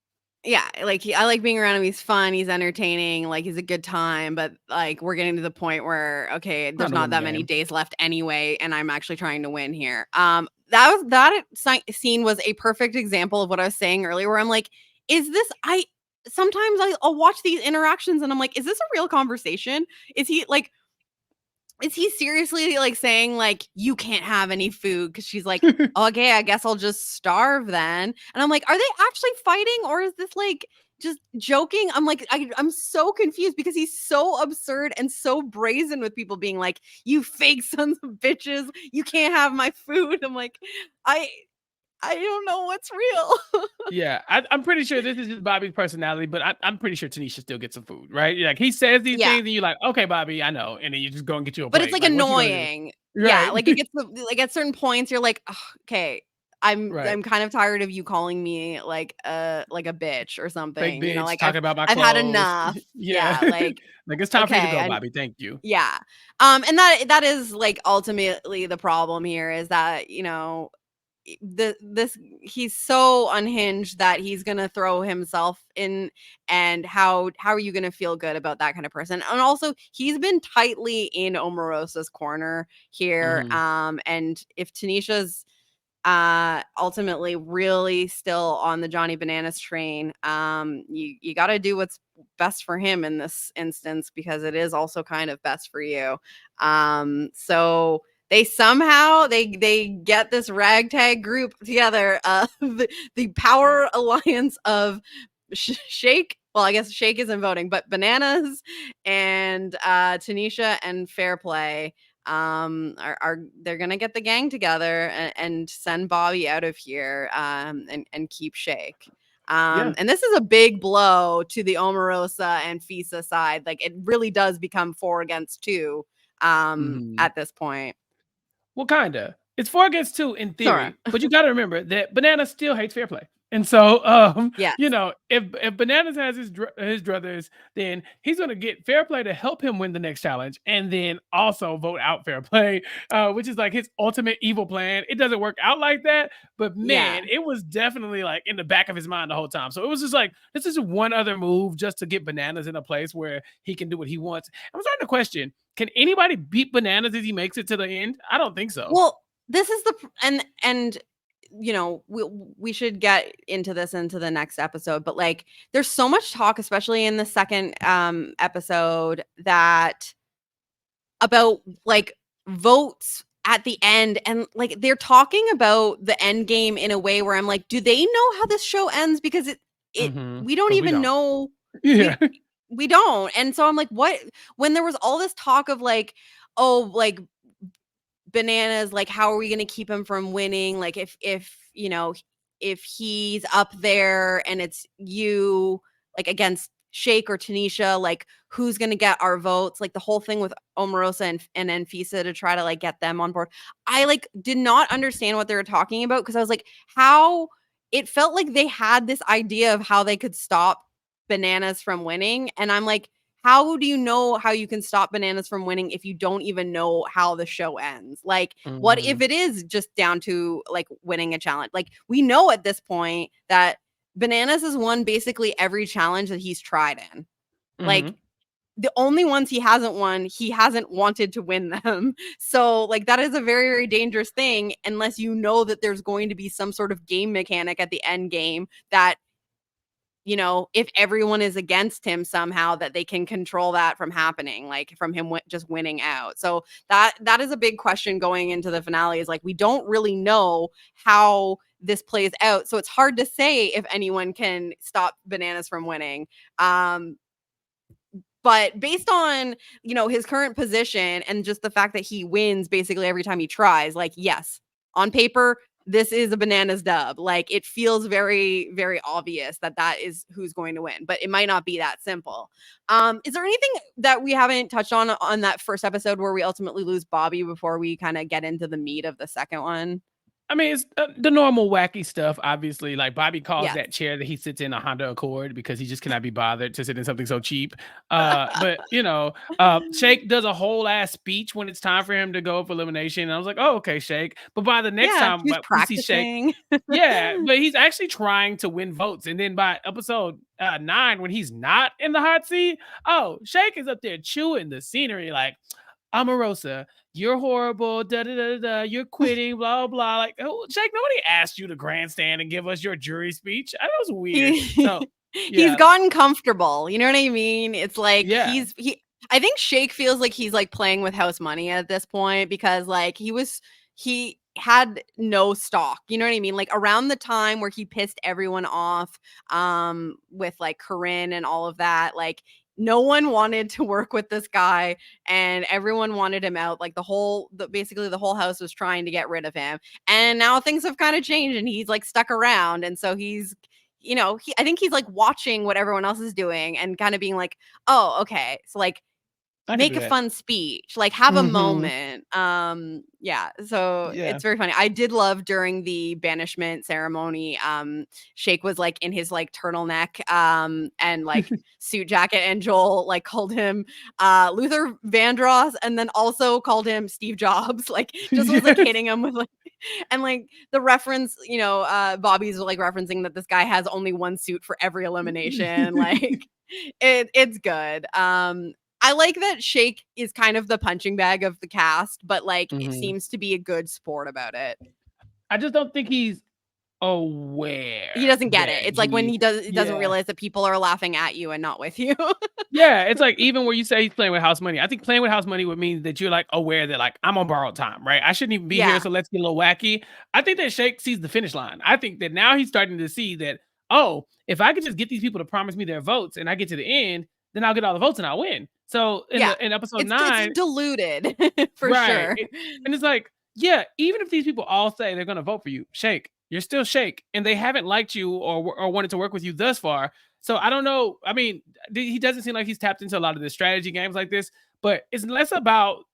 Yeah, like I like being around him. He's fun, he's entertaining, like he's a good time, but like we're getting to the point where okay, there's Trying to not win the that many game. days left anyway, and I'm actually trying to win here. Scene was a perfect example of what I was saying earlier, where I'm like, is this I sometimes I'll watch these interactions and I'm like, is this a real conversation? Is he like is he seriously like saying like you can't have any food because she's like, okay, I guess I'll just starve then. And I'm like, are they actually fighting or is this like just joking? I'm like, I'm so confused because he's so absurd and so brazen with people being like, you fake sons of bitches, you can't have my food. I'm like, I I don't know what's real. Yeah, I'm pretty sure this is just Bobby's personality, but I'm pretty sure Tanisha still gets some food, right? Like he says these Yeah. things, and you're like, okay, Bobby, I know, and then you just go and get you a But it's plate. like Like, what you gonna do? annoying. Yeah, Right, like it gets like at certain points you're like, "Ugh, okay, right. I'm kind of tired of you calling me like a bitch or Fake something, you know, bitch like talking about my I've had clothes. enough." Yeah, Yeah, like like it's time for you to okay, go, and Bobby. Thank you. yeah. And that is like ultimately the problem here is that, you know, this he's so unhinged that he's gonna throw himself in, and how are you gonna feel good about that kind of person? And also he's been tightly in Omarosa's corner here, Mhm. and if Tanisha's ultimately really still on the Johnny Bananas train, you got to do what's best for him in this instance because it is also kind of best for you. So they somehow they get this ragtag group together, the power alliance of Shake. Well, I guess Shake isn't voting, but Bananas and Tanisha and Fair Play are they're gonna get the gang together and send Bobby out of here, and keep Shake. Yeah. And this is a big blow to the Omarosa and Fisa side. Like it really does become 4 against 2 Mhm. at this point. Well, kinda. It's 4 against 2 in Sora. theory, but you gotta remember that Banana still hates fair play. And so, Yes. you know, if Bananas has his druthers, then he's gonna get fair play to help him win the next challenge, and then also vote out fair play, which is like his ultimate evil plan. It doesn't work out like that, but Yeah. man, it was definitely like in the back of his mind the whole time. So it was just like this is one other move just to get Bananas in a place where he can do what he wants. I'm starting to question, can anybody beat Bananas if he makes it to the end? I don't think so. Well, this is and you know, we should get into this into the next episode, but like there's so much talk, especially in the second episode, that about like votes at the end, and like they're talking about the end game in a way where I'm like, do they know how this show ends? Because it Mhm. we don't 'Cause we even don't. know. Yeah. we we don't. And so I'm like, what, when there was all this talk of like, oh, like Bananas, like how are we going to keep him from winning, like if you know, if he's up there and it's you like against Shake or Tanisha, like who's going to get our votes, like the whole thing with Omarosa and Anfisa to try to like get them on board. I like did not understand what they were talking about because I was like, how it felt like they had this idea of how they could stop Bananas from winning, and I'm like, how do you know how you can stop Bananas from winning if you don't even know how the show ends? Like, what if Mhm. it is just down to like winning a challenge? Like, we know at this point that Bananas has won basically every challenge that he's tried in. Like, Mhm. the only ones he hasn't won, he hasn't wanted to win them. So, like, that is a very, very dangerous thing unless you know that there's going to be some sort of game mechanic at the end game that you know, if everyone is against him somehow, that they can control that from happening, like from him just winning out. So that is a big question going into the finale, is like, we don't really know how this plays out. So it's hard to say if anyone can stop Bananas from winning. But based on, you know, his current position and just the fact that he wins basically every time he tries, like, yes, on paper, this is a Bananas dub. Like, it feels very, very obvious that that is who's going to win, but it might not be that simple. Is there anything that we haven't touched on that first episode where we ultimately lose Bobby before we kind of get into the meat of the second one? I mean, it's the normal wacky stuff, obviously. Like Bobby calls Yes. that chair that he sits in a Honda Accord because he just cannot be bothered to sit in something so cheap. But you know, Shake does a whole ass speech when it's time for him to go for elimination. And I was like, oh, okay, Shake. But by the next Yeah, time he was we see Shake, practicing. yeah, but he's actually trying to win votes. And then by episode 9, when he's not in the hot seat, oh, Shake is up there chewing the scenery like, Omarosa, you're horrible, da da da da, you're quitting, blah blah. Like, oh, Shake, nobody asked you to grandstand and give us your jury speech. That was weird. So, He's yeah, gotten comfortable. You know what I mean? It's like yeah, I think Shake feels like he's like playing with house money at this point, because like he had no stock. You know what I mean? Like around the time where he pissed everyone off with like Corinne and all of that, like no one wanted to work with this guy and everyone wanted him out. Like basically the whole house was trying to get rid of him. And now things have kind of changed and he's like stuck around. And so he's, you know, I think he's like watching what everyone else is doing and kind of being like, oh, okay. So like I could make do a that. fun speech, like have a Hmm. moment. Yeah, so Yeah. it's very funny. I did love during the banishment ceremony, Shake was like in his like turtleneck and like suit jacket, and Joel like called him Luther Vandross and then also called him Steve Jobs, like just was like Yes. hitting him with like and like the reference, you know, Bobby's like referencing that this guy has only one suit for every elimination, like it's good. I like that Shake is kind of the punching bag of the cast, but like it Mhm. seems to be a good sport about it. I just don't think he's He aware doesn't get that it. It's like when he doesn't yeah. realize that people are laughing at you and not with you. Yeah, it's like even where you say he's playing with house money. I think playing with house money would mean that you're like aware that like I'm on borrowed time, right? I shouldn't even be here, Yeah. so let's get a little wacky. I think that Shake sees the finish line. I think that now he's starting to see that, oh, if I could just get these people to promise me their votes and I get to the end, then I'll get all the votes and I'll win. So Yeah. in episode It's 9, diluted for right. sure. And it's like, yeah, even if these people all say they're gonna vote for you, Shake, you're still Shake, and they haven't liked you or wanted to work with you thus far. So I don't know. I mean, he doesn't seem like he's tapped into a lot of the strategy games like this, but it's less about.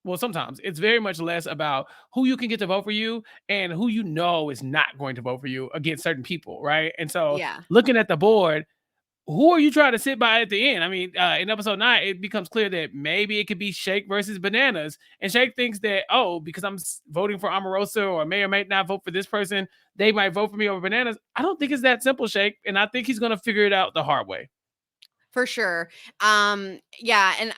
Well, sometimes it's very much less about who you can get to vote for you and who you know is not going to vote for you against certain people, right? And so Yeah. looking at the board, who are you trying to sit by at the end? I mean, in episode 9, it becomes clear that maybe it could be Shake versus Bananas. And Shake thinks that, oh, because I'm voting for Omarosa or may or may not vote for this person, they might vote for me over Bananas. I don't think it's that simple, Shake. And I think he's going to figure it out the hard way. For sure. Yeah, and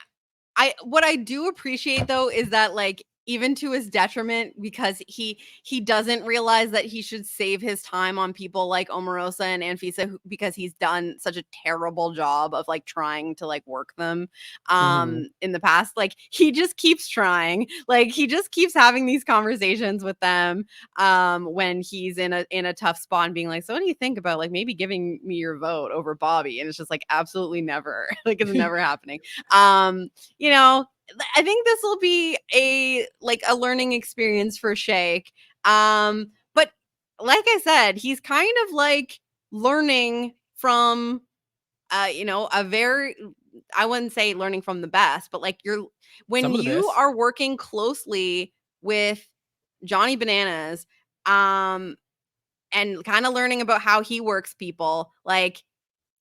what I do appreciate though is that like even to his detriment, because he doesn't realize that he should save his time on people like Omarosa and Anfisa because he's done such a terrible job of like trying to like work them Mhm. in the past. Like he just keeps trying. Like he just keeps having these conversations with them when he's in a tough spot and being like, so what do you think about like maybe giving me your vote over Bobby? And it's just like absolutely never. Like it's never happening. You know, I think this will be a learning experience for Shake. But like I said, he's kind of like learning from you know, a very I wouldn't say learning from the best, but like when Some of the you best. are working closely with Johnny Bananas, um, and kind of learning about how he works people, like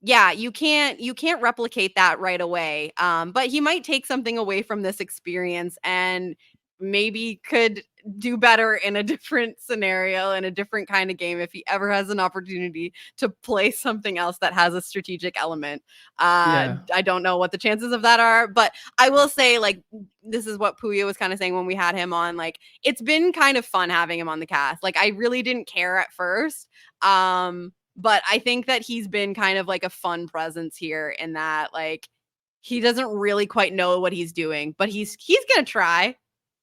yeah, you can't replicate that right away. But he might take something away from this experience and maybe could do better in a different scenario, in a different kind of game if he ever has an opportunity to play something else that has a strategic element. Yeah. I don't know what the chances of that are, but I will say like this is what Puya was kind of saying when we had him on. Like it's been kind of fun having him on the cast. Like I really didn't care at first. but I think that he's been kind of like a fun presence here in that like he doesn't really quite know what he's doing, but he's gonna try.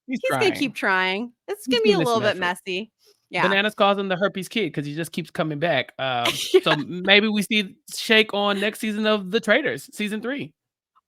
He's He's gonna keep trying. trying. It's He's gonna be a giving it little some bit effort. messy. Yeah. Bananas calls him the herpes kid because he just keeps coming back. So Yeah. maybe we see Shake on next season of The Traitors, season 3.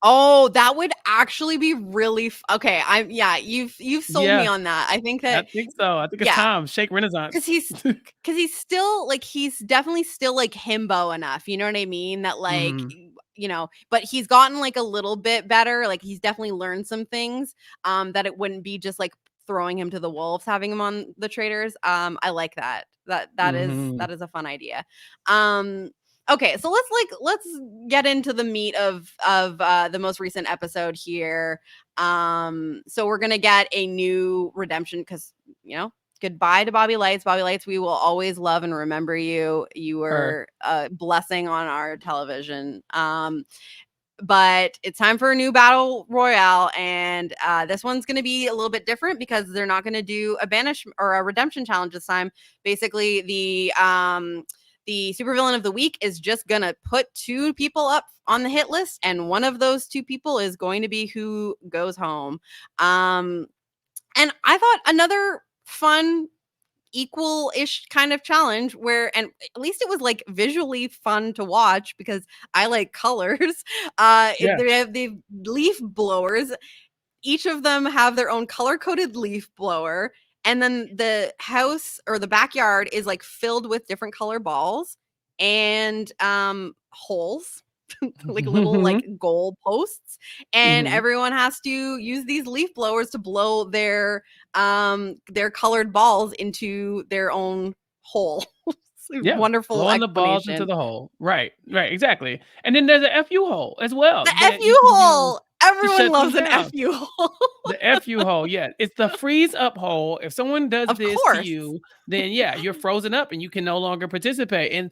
Oh, that would actually be really okay, yeah, you've sold me Yeah, on that. I think I that think so. I think it's yeah, time. Shake 'cause Renaissance. he's still like he's definitely still like himbo enough, you know what I mean? That like, Mhm. but he's gotten like a little bit better, like he's definitely learned some things, that it wouldn't be just like throwing him to the wolves, having him on the traders. I like that. Mhm. That is a fun idea. Um, okay, so let's get into the meat of the most recent episode here. So we're gonna get a new redemption because goodbye to Bobby Lights. Bobby Lights, we will always love and remember you. You Her. were a blessing on our television. But it's time for a new battle royale, and this one's going to be a little bit different because they're not going to do a banish or a redemption challenge this time. Basically, the supervillain of the week is just going to put 2 people up on the hit list, and one of those 2 people is going to be who goes home. And I thought another fun equal-ish kind of challenge where and at least it was like visually fun to watch because I like colors. Yeah. They have the leaf blowers. Each of them have their own color-coded leaf blower, and then the house or the backyard is like filled with different color balls and holes like little like Mhm. goal posts, and Mhm. everyone has to use these leaf blowers to blow their colored balls into their own hole. It's a Yeah, wonderful blowing the balls into explanation. the hole. Right, right, exactly. And then there's a FU hole as well The that you FU can use hole. to Everyone shut loves them an down. FU hole. The FU hole, yeah. It's the freeze up hole. If someone does Of this to course. you, then yeah, you're frozen up and you can no longer participate. And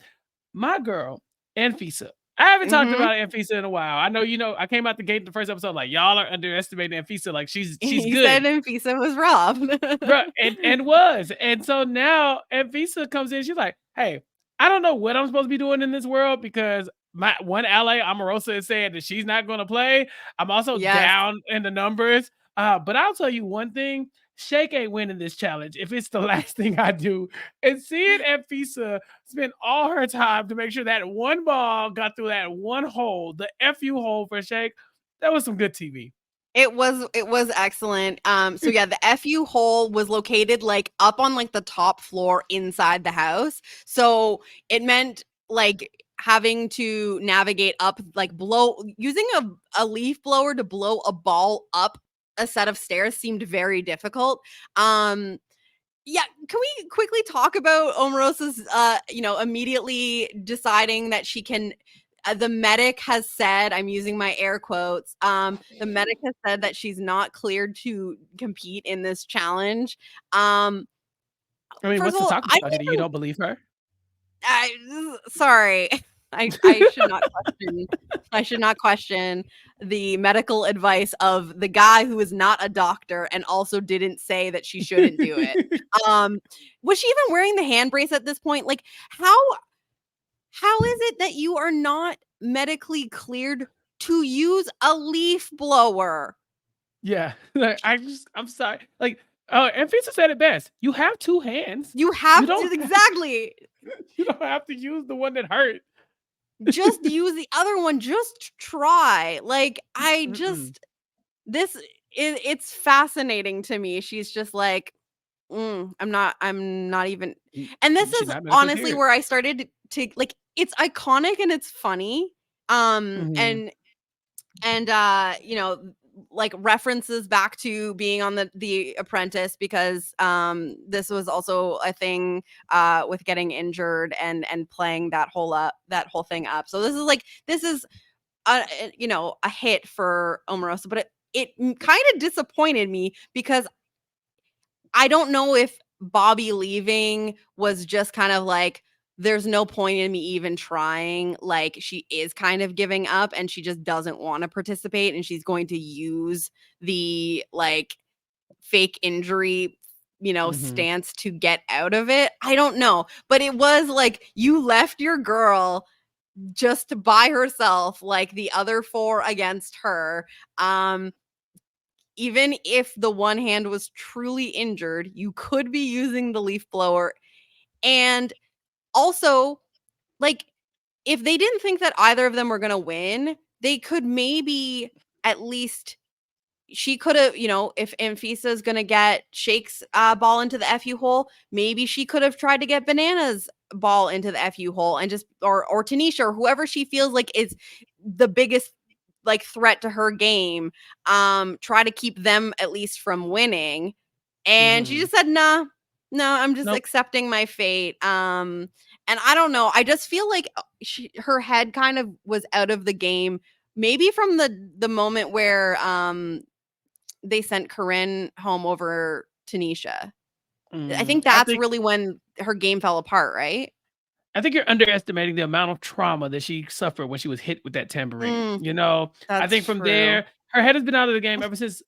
my girl, Anfisa. I haven't talked Mhm. about Anfisa in a while. I know I came out the gate in the first episode like y'all are underestimating Anfisa. Like she's He said good. Nafisa was robbed. Bro, and was. And so now Visa comes in, she's like, "Hey, I don't know what I'm supposed to be doing in this world because my one ally, Omarosa, is saying that she's not gonna play. I'm also Yes. down in the numbers. But I'll tell you one thing, Shake ain't winning this challenge if it's the last thing I do. And seeing Visa spend all her time to make sure that one ball got through that one hole, the FU hole for Shake, that was some good TV. It was excellent. So yeah, the FU hole was located like up on like the top floor inside the house. So it meant like having to navigate up, like blow using a leaf blower to blow a ball up a set of stairs seemed very difficult. Yeah, can we quickly talk about Omarosa's immediately deciding that she can the medic has said, I'm using my air quotes, the medic has said that she's not cleared to compete in this challenge. Um, I mean, First what's of to all, talk about it? You don't believe her? sorry. I should not question the medical advice of the guy who is not a doctor and also didn't say that she shouldn't do it. Um, was she even wearing the hand brace at this point? Like, how is it that you are not medically cleared to use a leaf blower? Yeah, like, I'm sorry. Like, oh, and Fisa said it best. You have 2 hands. You You have to don't exactly. you don't have to use the one that hurt. Just use the other one. Just try. Like, I Mm-mm. just this it's fascinating to me. She's just like, I'm not even and this You should is not medically honestly cleared. where I started to like it's iconic and it's funny. Um Mhm. and and like references back to being on the Apprentice because this was also a thing with getting injured and playing that whole thing up. So this is a hit for Omarosa, but it kind of disappointed me because I don't know if Bobby leaving was just kind of like, there's no point in me even trying. Like, she is kind of giving up and she just doesn't want to participate and she's going to use the like fake injury, Mhm. stance to get out of it. I don't know. But it was like you left your girl just by herself, like the other four against her. Even if the one hand was truly injured, you could be using the leaf blower. And also, like, if they didn't think that either of them were going to win, they could maybe at least she could have, if Anfisa's going to get Shake's ball into the FU hole, maybe she could have tried to get Banana's ball into the FU hole and just, or Tanisha, or whoever she feels like is the biggest like threat to her game, try to keep them at least from winning. And she Mhm. just said, nah, no, I'm just Nope. accepting my fate. And I don't know. I just feel like her head kind of was out of the game, maybe from the moment where they sent Corinne home over Tanisha. I think I that's think really when her game fell apart, right? I think you're underestimating the amount of trauma that she suffered when she was hit with that tambourine. Mm, I that's think from true. there, her head has been out of the game ever since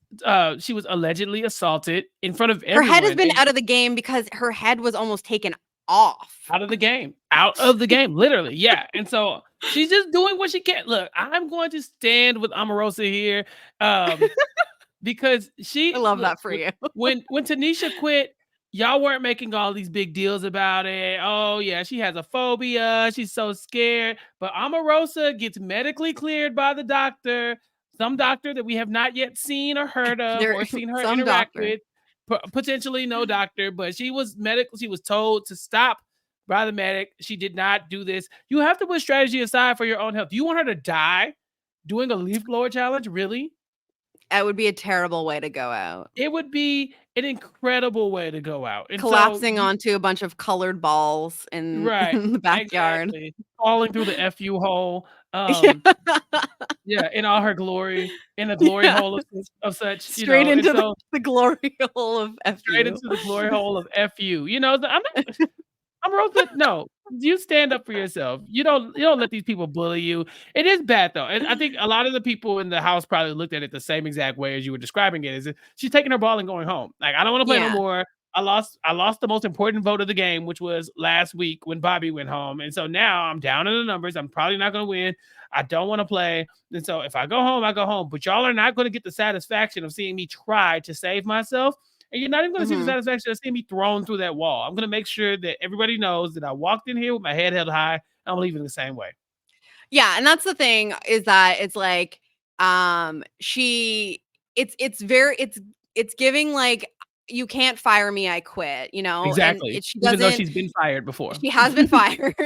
she was allegedly assaulted in front of Her head has everyone been and out of the game because her head was almost taken off. out of the game, literally. Yeah. And so she's just doing what she can. Look, I'm going to stand with Omarosa here. Um, because I she love look, that for you. when Tanisha quit, y'all weren't making all these big deals about it. Oh yeah, she has a phobia. She's so scared. But Omarosa gets medically cleared by the doctor, some doctor that we have not yet seen or heard of There or seen her some interact doctor. with. Potentially no doctor, but she was medical. She was told to stop by the medic. She did not do this. You have to put strategy aside for your own health. You want her to die doing a leaf blower challenge? Really? That would be a terrible way to go out. It would be an incredible way to go out, and so Collapsing you onto a bunch of colored balls in right, in the backyard. exactly, falling through the FU hole, Yeah. yeah, in all her glory, in the glory Yeah. hole of such, Straight and into the so the glory hole of straight FU. into the glory hole of FU, I'm Rosa. No, you stand up for yourself. You don't let these people bully you. It is bad though. And I think a lot of the people in the house probably looked at it the same exact way as you were describing it. Is she's taking her ball and going home. Like I don't want to play no Yeah. more. I lost the most important vote of the game, which was last week when Bobby went home. And so now I'm down in the numbers. I'm probably not gonna win. I don't want to play. And so if I go home, I go home. But y'all are not going to get the satisfaction of seeing me try to save myself. And you're not even going to see the Mhm. satisfaction of seeing me thrown through that wall. I'm going to make sure that everybody knows that I walked in here with my head held high. I'm leaving the same way. Yeah, and that's the thing is that it's like, she it's very it's giving like, "You can't fire me, I quit," and Exactly. she Even though doesn't she's been fired before. she has been fired.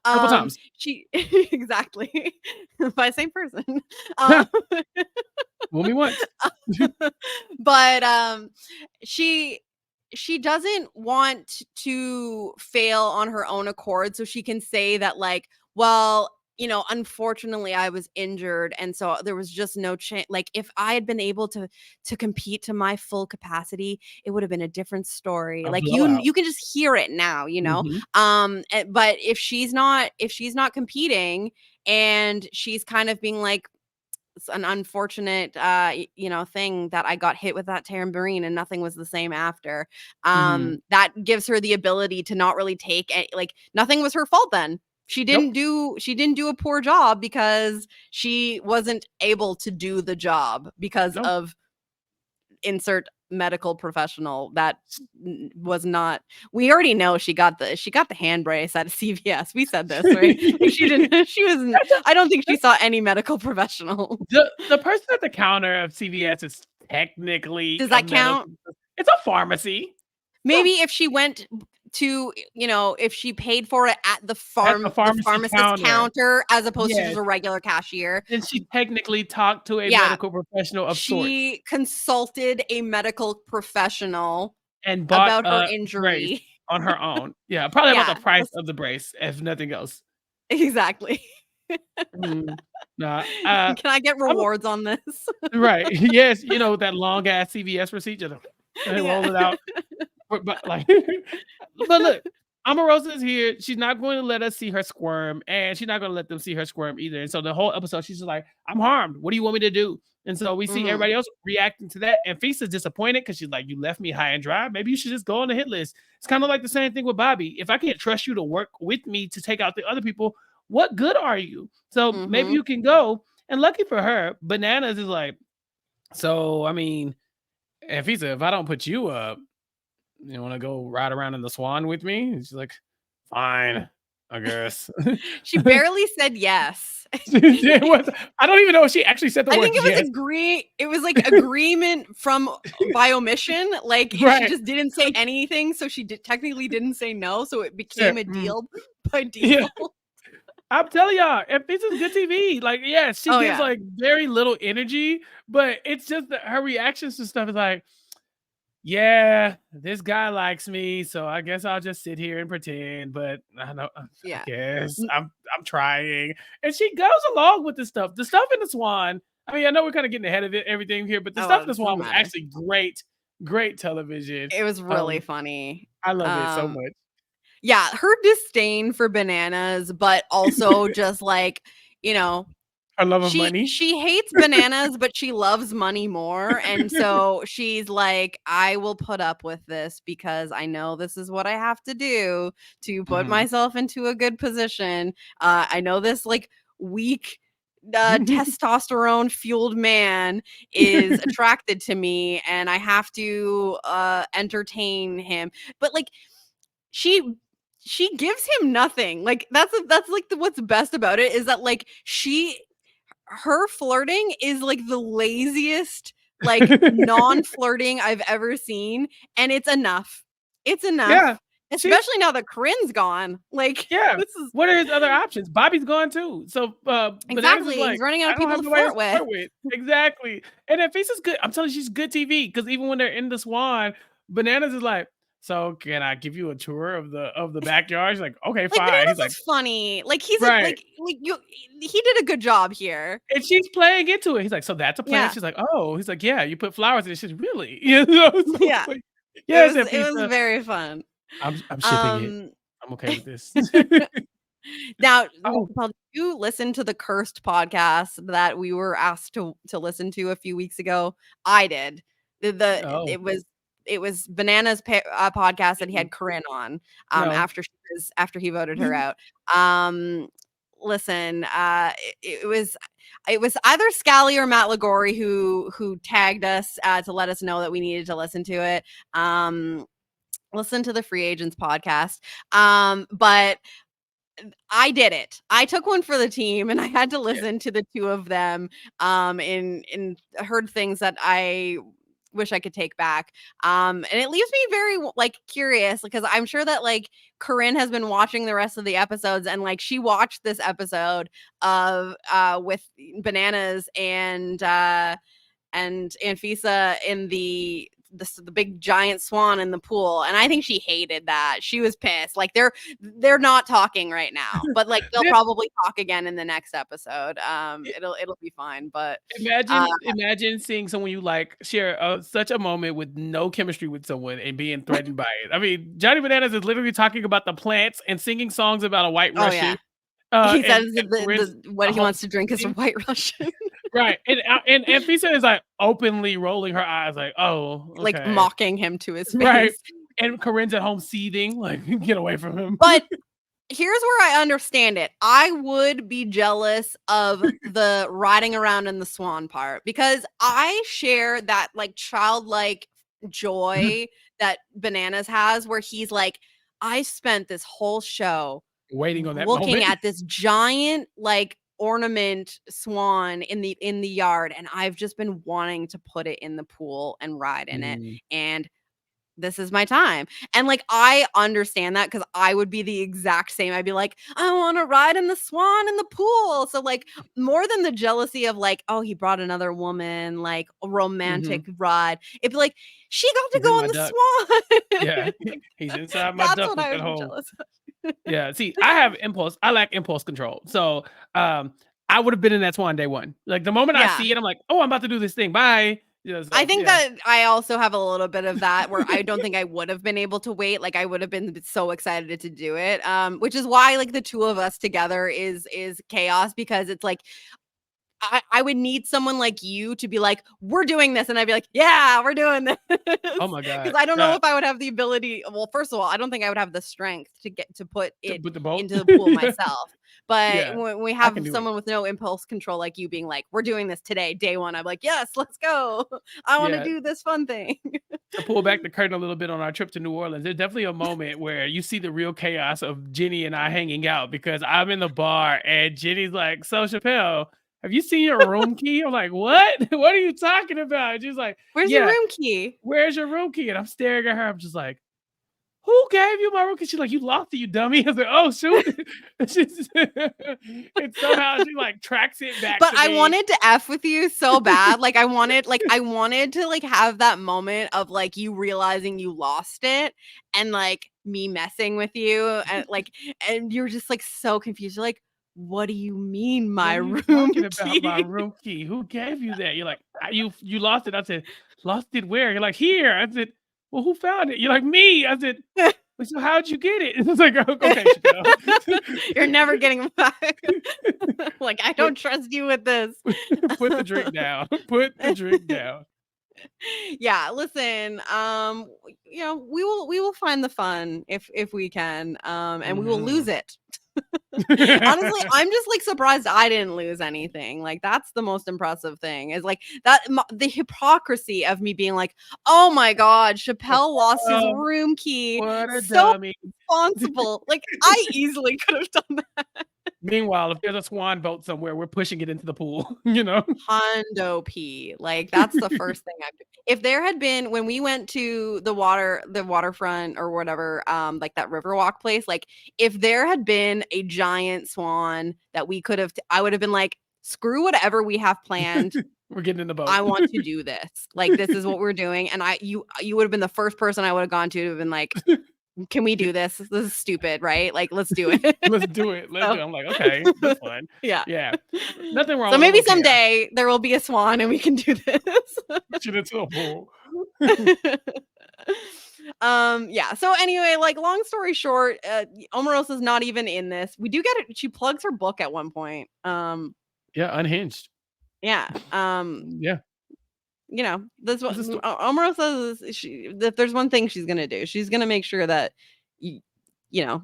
Couple times. She exactly, by the same person. Um, Fool me once. but, she she doesn't want to fail on her own accord, so she can say that like, "Well, unfortunately I was injured and so there was just no chance, like if I had been able to compete to my full capacity, it would have been a different story." A Like you blowout. you can just hear it now. Mhm. But if she's not competing and she's kind of being like, "It's an unfortunate thing that I got hit with that tambourine and nothing was the same after." Mhm. That gives her the ability to not really take like nothing was her fault then. She didn't Nope. do she didn't do a poor job because she wasn't able to do the job because Nope. of insert medical professional that was not. We already know she got the hand brace at CVS. We said this, right? Like she didn't she wasn't. That's a I don't think she saw any medical professional. the person at the counter of CVS is technically Does a that count? medical it's a pharmacy. Maybe if she went to, if she paid for it at the At the the pharmacy pharmacist counter. counter as opposed to just Yes. a regular cashier. Then she technically talked to a Yeah, medical professional of sorts she consulted a medical professional and bought about her a brace injury. on her own. Yeah, probably about the Yeah, price of the brace, if nothing else. exactly. Mm. Nah, Can I get I'm a rewards on this? right. Yes, that long ass CVS receipt, just and they Yeah. roll it out. But like but look, Omarosa is here. She's not going to let us see her squirm, and she's not going to let them see her squirm either. And so the whole episode, she's just like, I'm harmed. What do you want me to do? And so we see everybody else reacting to that. And Fisa's disappointed because she's like, you left me high and dry. Maybe you should just go on the hit list. It's kind of like the same thing with Bobby. If I can't trust you to work with me to take out the other people, what good are you? So maybe you can go. And lucky for her, Bananas is like, so, I mean, and Fisa, if I don't put you up, you want to go ride around in the Swan with me? And she's like, fine, I guess. She barely said yes. I don't even know if she actually said the word I think it was yes. it was like agreement from by omission. Like she just didn't say anything, so she technically didn't say no, so it became a deal by default. Yeah. I'm telling y'all, if this is good TV, like, yeah, she gives like very little energy, but it's just that her reactions to stuff is like, yeah, this guy likes me, so I guess I'll just sit here and pretend. But I know, I guess I'm trying, and she goes along with the stuff. The stuff in the Swan. I mean, I know we're kind of getting ahead of everything here, but the stuff in the Swan was actually great television. It was really funny. I love it so much. Yeah, her disdain for Bananas, but also just like, you know, her love of money. She hates Bananas, but she loves money more. And so she's like, I will put up with this because I know this is what I have to do to put myself into a good position. I know this like weak testosterone fueled man is attracted to me and I have to entertain him. But like she gives him nothing. Like that's like what's best about it is that like her flirting is like the laziest, like non-flirting I've ever seen, and it's enough. It's enough. Yeah. Especially now that Corinne's gone. Like, this is what are his other options? Bobby's gone too. So exactly, like, he's running out of people to flirt with. Exactly. And then Face is good. I'm telling you, she's good TV because even when they're in the Swan, Bananas is like, so can I give you a tour of the backyard? She's like, okay, fine. He's like, funny. Like he's like you. He did a good job here, and she's playing into it. He's like, so that's a plan. She's like, oh. He's like, yeah. You put flowers in it. She's really, you know. Yeah. Like, yes, it was very fun. I'm shipping it. I'm okay with this. Now, did you listen to the Cursed podcast that we were asked to listen to a few weeks ago? I did. It was Bananas podcast that he had Corinne on after he voted her out. Listen, it was either Scally or Matt Lagori who tagged us to let us know that we needed to listen to it. Listen to the Free Agents podcast. But I did it. I took one for the team and I had to listen to the two of them and heard things that I wish I could take back. And it leaves me very like curious because I'm sure that like Corinne has been watching the rest of the episodes and like she watched this episode of with Bananas and Fisa in the big giant swan in the pool, and I think she hated that. She was pissed. Like they're not talking right now, but like they'll probably talk again in the next episode. It'll be fine. But imagine seeing someone you like share such a moment with no chemistry with someone and being threatened by it. I mean, Johnny Bananas is literally talking about the plants and singing songs about a White Russian. He says what he wants to drink is a White Russian. Right. And Fisa is like openly rolling her eyes like, oh, okay. Like mocking him to his face. Right. And Corinne's at home seething, like, get away from him. But here's where I understand it. I would be jealous of the riding around in the swan part because I share that like childlike joy that Bananas has where he's like, I spent this whole show waiting on that looking moment. at this giant like ornament swan in the yard, and I've just been wanting to put it in the pool and ride in it, and this is my time. And like I understand that because I would be the exact same. I'd be like, I want to ride in the swan in the pool. So like more than the jealousy of like, oh, he brought another woman, like a romantic ride, it'd be like, she got to go on the swan. Yeah, he's inside my duck at home. Yeah, see, I lack impulse control. So I would have been in that swan day one. Like the moment I see it, I'm like, oh, I'm about to do this thing. Bye. Yeah, so, I think yeah. that I also have a little bit of that where I don't think I would have been able to wait. Like I would have been so excited to do it. Which is why like the two of us together is chaos, because it's like I would need someone like you to be like, we're doing this. And I'd be like, yeah, we're doing this. Oh my Because god. I don't know if I would have the ability. Well, first of all, I don't think I would have the strength to get to put it With the boat? into the pool Yeah. myself. But Yeah. when we I can have do it. someone with no impulse control like you being like, we're doing this today, day one, I'm like, yes, let's go. I want to Yeah. do this fun thing. To pull back the curtain a little bit on our trip to New Orleans, there's definitely a moment where you see the real chaos of Jenny and I hanging out because I'm in the bar and Jenny's like, "So Chappelle, have you seen your room key?" I'm like, "What? What are you talking about?" And she's like, Where's your "Yeah, room key? where's your room key?" And I'm staring at her. I'm just like, "Who gave you my room key?" She's like, "You lost it, you dummy." I was like, "Oh shoot!" And somehow she like tracks it back But to I me. wanted to F with you so bad. Like I wanted to like have that moment of like you realizing you lost it and like me messing with you and you're just like so confused. You're like, what do you mean my What are you room talking about, my key? room key? Who gave you that? You're like, You lost it." I said, "Lost it where?" You're like, "Here." I said, "Well, who found it?" You're like, "Me." I said, "Well, so how'd you get it?" It's like, Okay, Chappelle." You're never getting it back. Like I Put don't trust you with this. put the drink down. Put the drink down. Yeah, listen, we will find the fun if we can, and we will lose Mhm. it. Honestly, I'm just like surprised I didn't lose anything. Like that's the most impressive thing is like the hypocrisy of me being like, oh my god, Chappelle lost his Oh, room key. what a So dummy. responsible. Like I easily could have done that. Meanwhile, if there's a swan boat somewhere, we're pushing it into the pool, you know? Hondo pee. Like that's the first thing I if there had been when we went to the waterfront or whatever, like that Riverwalk place, like if there had been a giant swan that we could have I would have been like, screw whatever we have planned. We're getting in the boat. I want to do this. Like this is what we're doing. And you would have been the first person I would have gone to have been like, can we do this? This is stupid, right? Like let's do it. Let's do it. Let's do So it. I'm like, "Okay, that's fine." yeah. Yeah. Nothing wrong So with a maybe little chaos. someday there will be a swan and we can do this. Push it into a pool. Yeah, so anyway, like long story short, Omarosa's not even in this. We do get it, she plugs her book at one point. Yeah, unhinged. Yeah, Yeah. that's what It's a sto Omarosa is. She if there's one thing she's gonna do, she's gonna make sure that you you know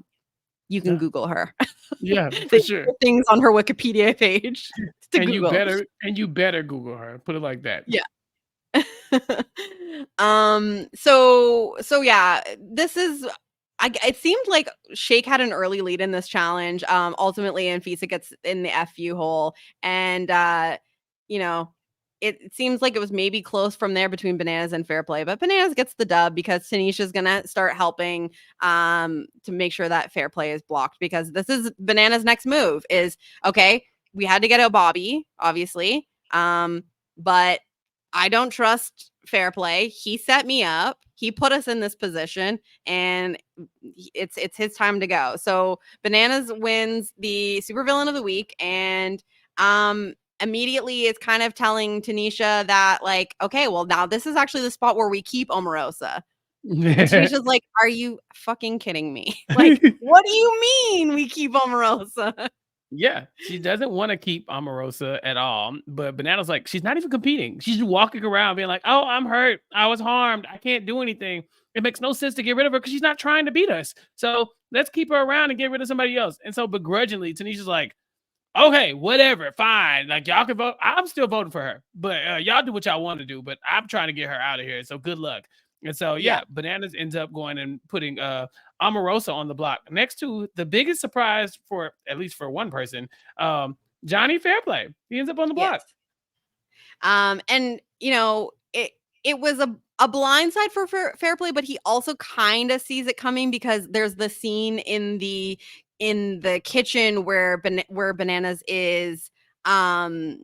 you can Yeah. Google her. Yeah, for The sure. things on her Wikipedia page to Google. And you better Google her, put it like that. Yeah. So yeah, this is it seemed like Shake had an early lead in this challenge. Ultimately Anfisa gets in the FU hole and you know, it seems like it was maybe close from there between Bananas and Fair Play, but Bananas gets the dub because Tanisha's gonna start helping to make sure that Fair Play is blocked because this is Bananas' next move is okay, we had to get out Bobby, obviously. But I don't trust Fair Play. He set me up. He put us in this position and it's his time to go. So Bananas wins the Supervillain of the Week and immediately it's kind of telling Tanisha that like, okay, well now this is actually the spot where we keep Omarosa. And Tanisha's like, are you fucking kidding me? Like, what do you mean we keep Omarosa? Yeah, she doesn't wanna keep Omarosa at all, but Banana's like, she's not even competing. She's just walking around being like, "Oh, I'm hurt. I was harmed. I can't do anything. It makes no sense to get rid of her because she's not trying to beat us. So let's keep her around and get rid of somebody else." And so begrudgingly, Tanisha's like, "Okay, whatever, fine. Like y'all can vote. I'm still voting for her, but y'all do what y'all want to do. But I'm trying to get her out of here. So good luck." And so Yeah. yeah, Bananas ends up going and putting Omarosa on the block next to the biggest surprise for at least for one person, Johnny Fairplay. He ends up on the Yes. block. And it was a blindside for Fair Play, but he also kind of sees it coming because there's the scene in the kitchen where Bananas is the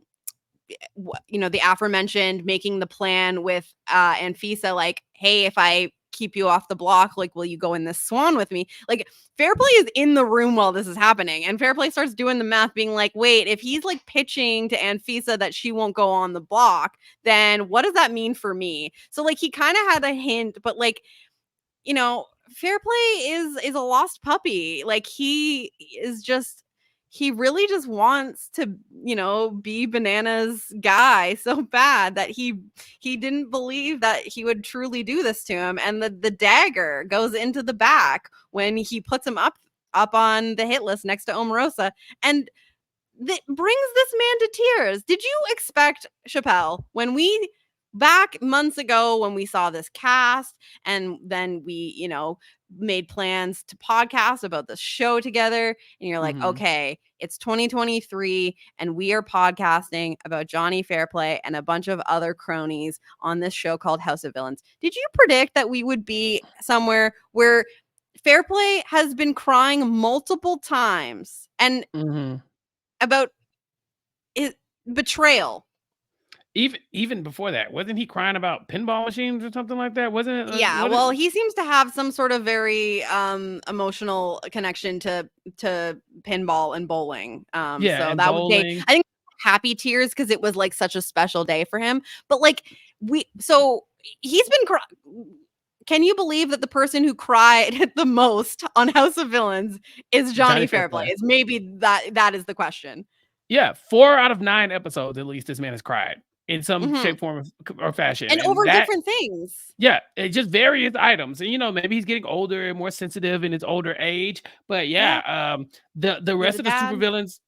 aforementioned making the plan with Anfisa like, hey, if I keep you off the block. Like, will you go in this swan with me? Like, Fairplay is in the room while this is happening. And Fairplay starts doing the math, being like, wait, if he's like pitching to Anfisa that she won't go on the block, then what does that mean for me? So like he kind of had a hint, but like, you know, Fairplay is a lost puppy. Like he really just wants to, you know, be Banana's guy so bad that he didn't believe that he would truly do this to him. And the dagger goes into the back when he puts him up on the hit list next to Omarosa, and that brings this man to tears. Did you expect, Chappell, when we back months ago when we saw this cast and then we, you know, made plans to podcast about the show together, and you're like, okay, it's 2023 and we are podcasting about Johnny Fairplay and a bunch of other cronies on this show called House of Villains. Did you predict that we would be somewhere where Fairplay has been crying multiple times and about his betrayal? Even before that, wasn't he crying about pinball machines or something like that? Wasn't it? Yeah, well, he seems to have some sort of very emotional connection to pinball and bowling. Yeah, so and that would bowling. I think happy tears because it was like such a special day for him. But like so he's been can you believe that the person who cried the most on House of Villains is Johnny Fairplay? Is maybe that is the question. Yeah, 4 out of 9 episodes, at least, this man has cried in some shape, form, or fashion. And over different things. Yeah, it just various items. And, you know, maybe he's getting older and more sensitive in his older age. But yeah, the rest of the supervillains,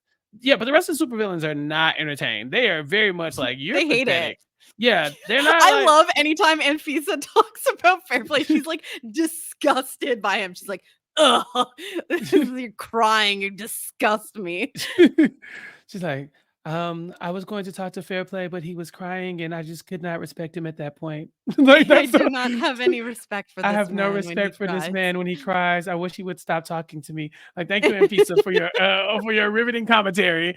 but the rest of the supervillains are not entertained. They are very much like, you're they hate pathetic. it. Yeah, they're not. I love anytime Anfisa talks about Fairplay, she's like disgusted by him. She's like, ugh, you're crying, you disgust me. She's like, I was going to talk to Fairplay, but he was crying and I just could not respect him at that point. Like, I do not have any respect for this man. I have no respect for this man when he cries. I wish he would stop talking to me. Like, thank you, Anfisa, for your riveting commentary.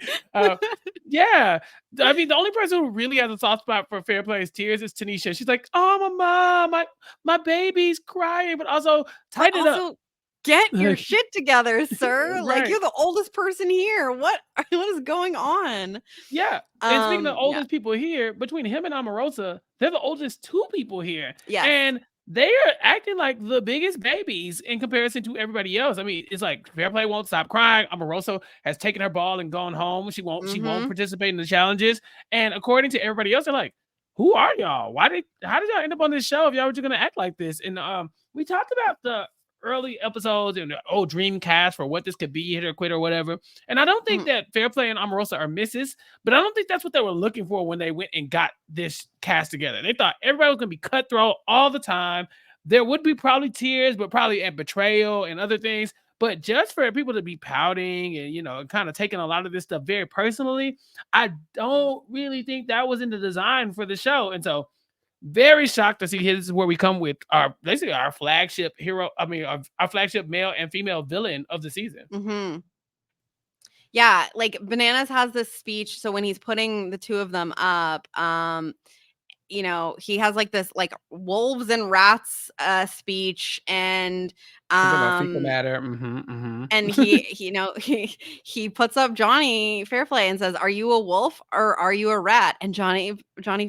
Yeah. I mean, the only person who really has a soft spot for Fairplay's tears is Tanisha. She's like, oh, my mom, my baby's crying, but also tighten it up. Get your shit together, sir. Right. Like, you're the oldest person here. What is going on? Yeah. And speaking of the oldest people here, between him and Omarosa, they're the oldest 2 people here. Yeah. And they are acting like the biggest babies in comparison to everybody else. I mean, it's like Fairplay won't stop crying. Omarosa has taken her ball and gone home. She won't participate in the challenges. And according to everybody else, they're like, who are y'all? How did y'all end up on this show if y'all were just gonna act like this? And we talked about the early episodes and the dream cast for what this could be, hit or quit or whatever. And I don't think that Fairplay and Omarosa are misses, but I don't think that's what they were looking for when they went and got this cast together. They thought everybody was going to be cutthroat all the time. There would be probably tears, but probably at betrayal and other things. But just for people to be pouting and, you know, kind of taking a lot of this stuff very personally, I don't really think that was in the design for the show. And so very shocked to see this is where we come with basically our flagship hero. I mean, our flagship male and female villain of the season. Yeah, like Bananas has this speech. So when he's putting the 2 of them up, you know, he has like this like wolves and rats speech, and fecal matter. And he you know he puts up Johnny Fairplay and says, "Are you a wolf or are you a rat?" And Johnny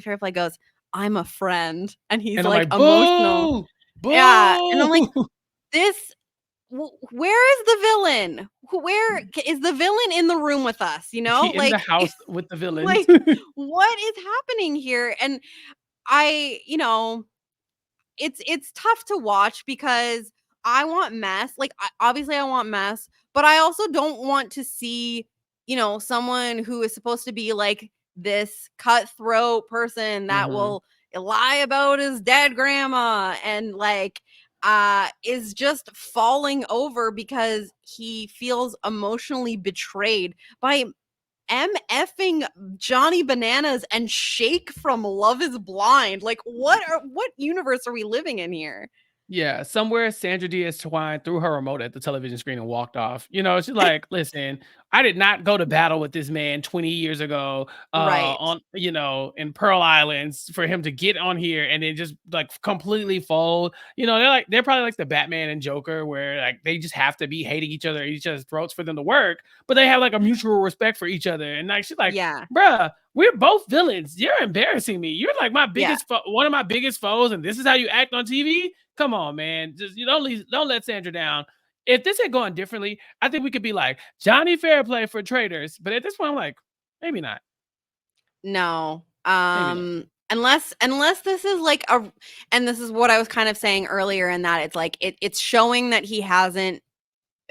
Fairplay goes, "I'm a friend." And he's like emotional. Boo! Yeah. And I'm like, where is the villain? Where is the villain in the room with us? You know, in the house with the villain. Like, what is happening here? And you know, it's tough to watch because I want mess. Like, obviously I want mess, but I also don't want to see, you know, someone who is supposed to be like this cutthroat person that will lie about his dead grandma and like is just falling over because he feels emotionally betrayed by MFing Johnny Bananas and Shake from Love is Blind. Like, what universe are we living in here? Yeah, somewhere Sandra Diaz Twine threw her remote at the television screen and walked off. You know, she's like, "Listen, I did not go to battle with this man 20 years ago, Right. on in Pearl Islands for him to get on here and then just like completely fold." You know, they're probably like the Batman and Joker, where like they just have to be hating each other's throats for them to work, but they have like a mutual respect for each other. And like she's like, Yeah. "Bruh, we're both villains. You're embarrassing me. You're like my Yeah. one of my biggest foes, and this is how you act on TV." Come on, man. Just you don't let Sandra down. If this had gone differently, I think we could be like Johnny Fairplay for traitors. But at this point, I'm like, maybe not. No. Maybe not. Unless this is like and this is what I was kind of saying earlier in that it's like it's showing that he hasn't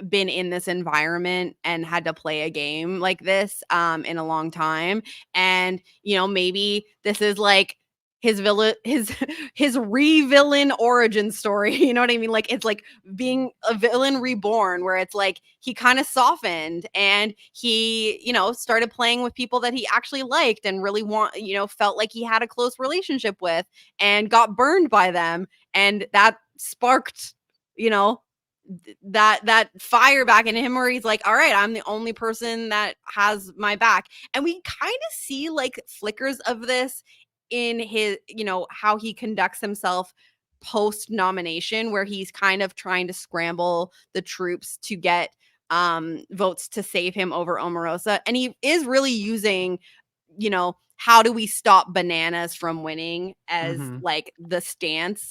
been in this environment and had to play a game like this in a long time, and maybe this is like his villain his re-villain origin story. You know what I mean? Like it's like being a villain reborn, where it's like he kind of softened and he started playing with people that he actually liked and really felt like he had a close relationship with, and got burned by them, and that sparked you know that fire back in him, where he's like, all right, I'm the only person that has my back. And we kind of see like flickers of this in his how he conducts himself post nomination, where he's kind of trying to scramble the troops to get votes to save him over Omarosa, and he is really using how do we stop bananas from winning as Mm-hmm. like the stance.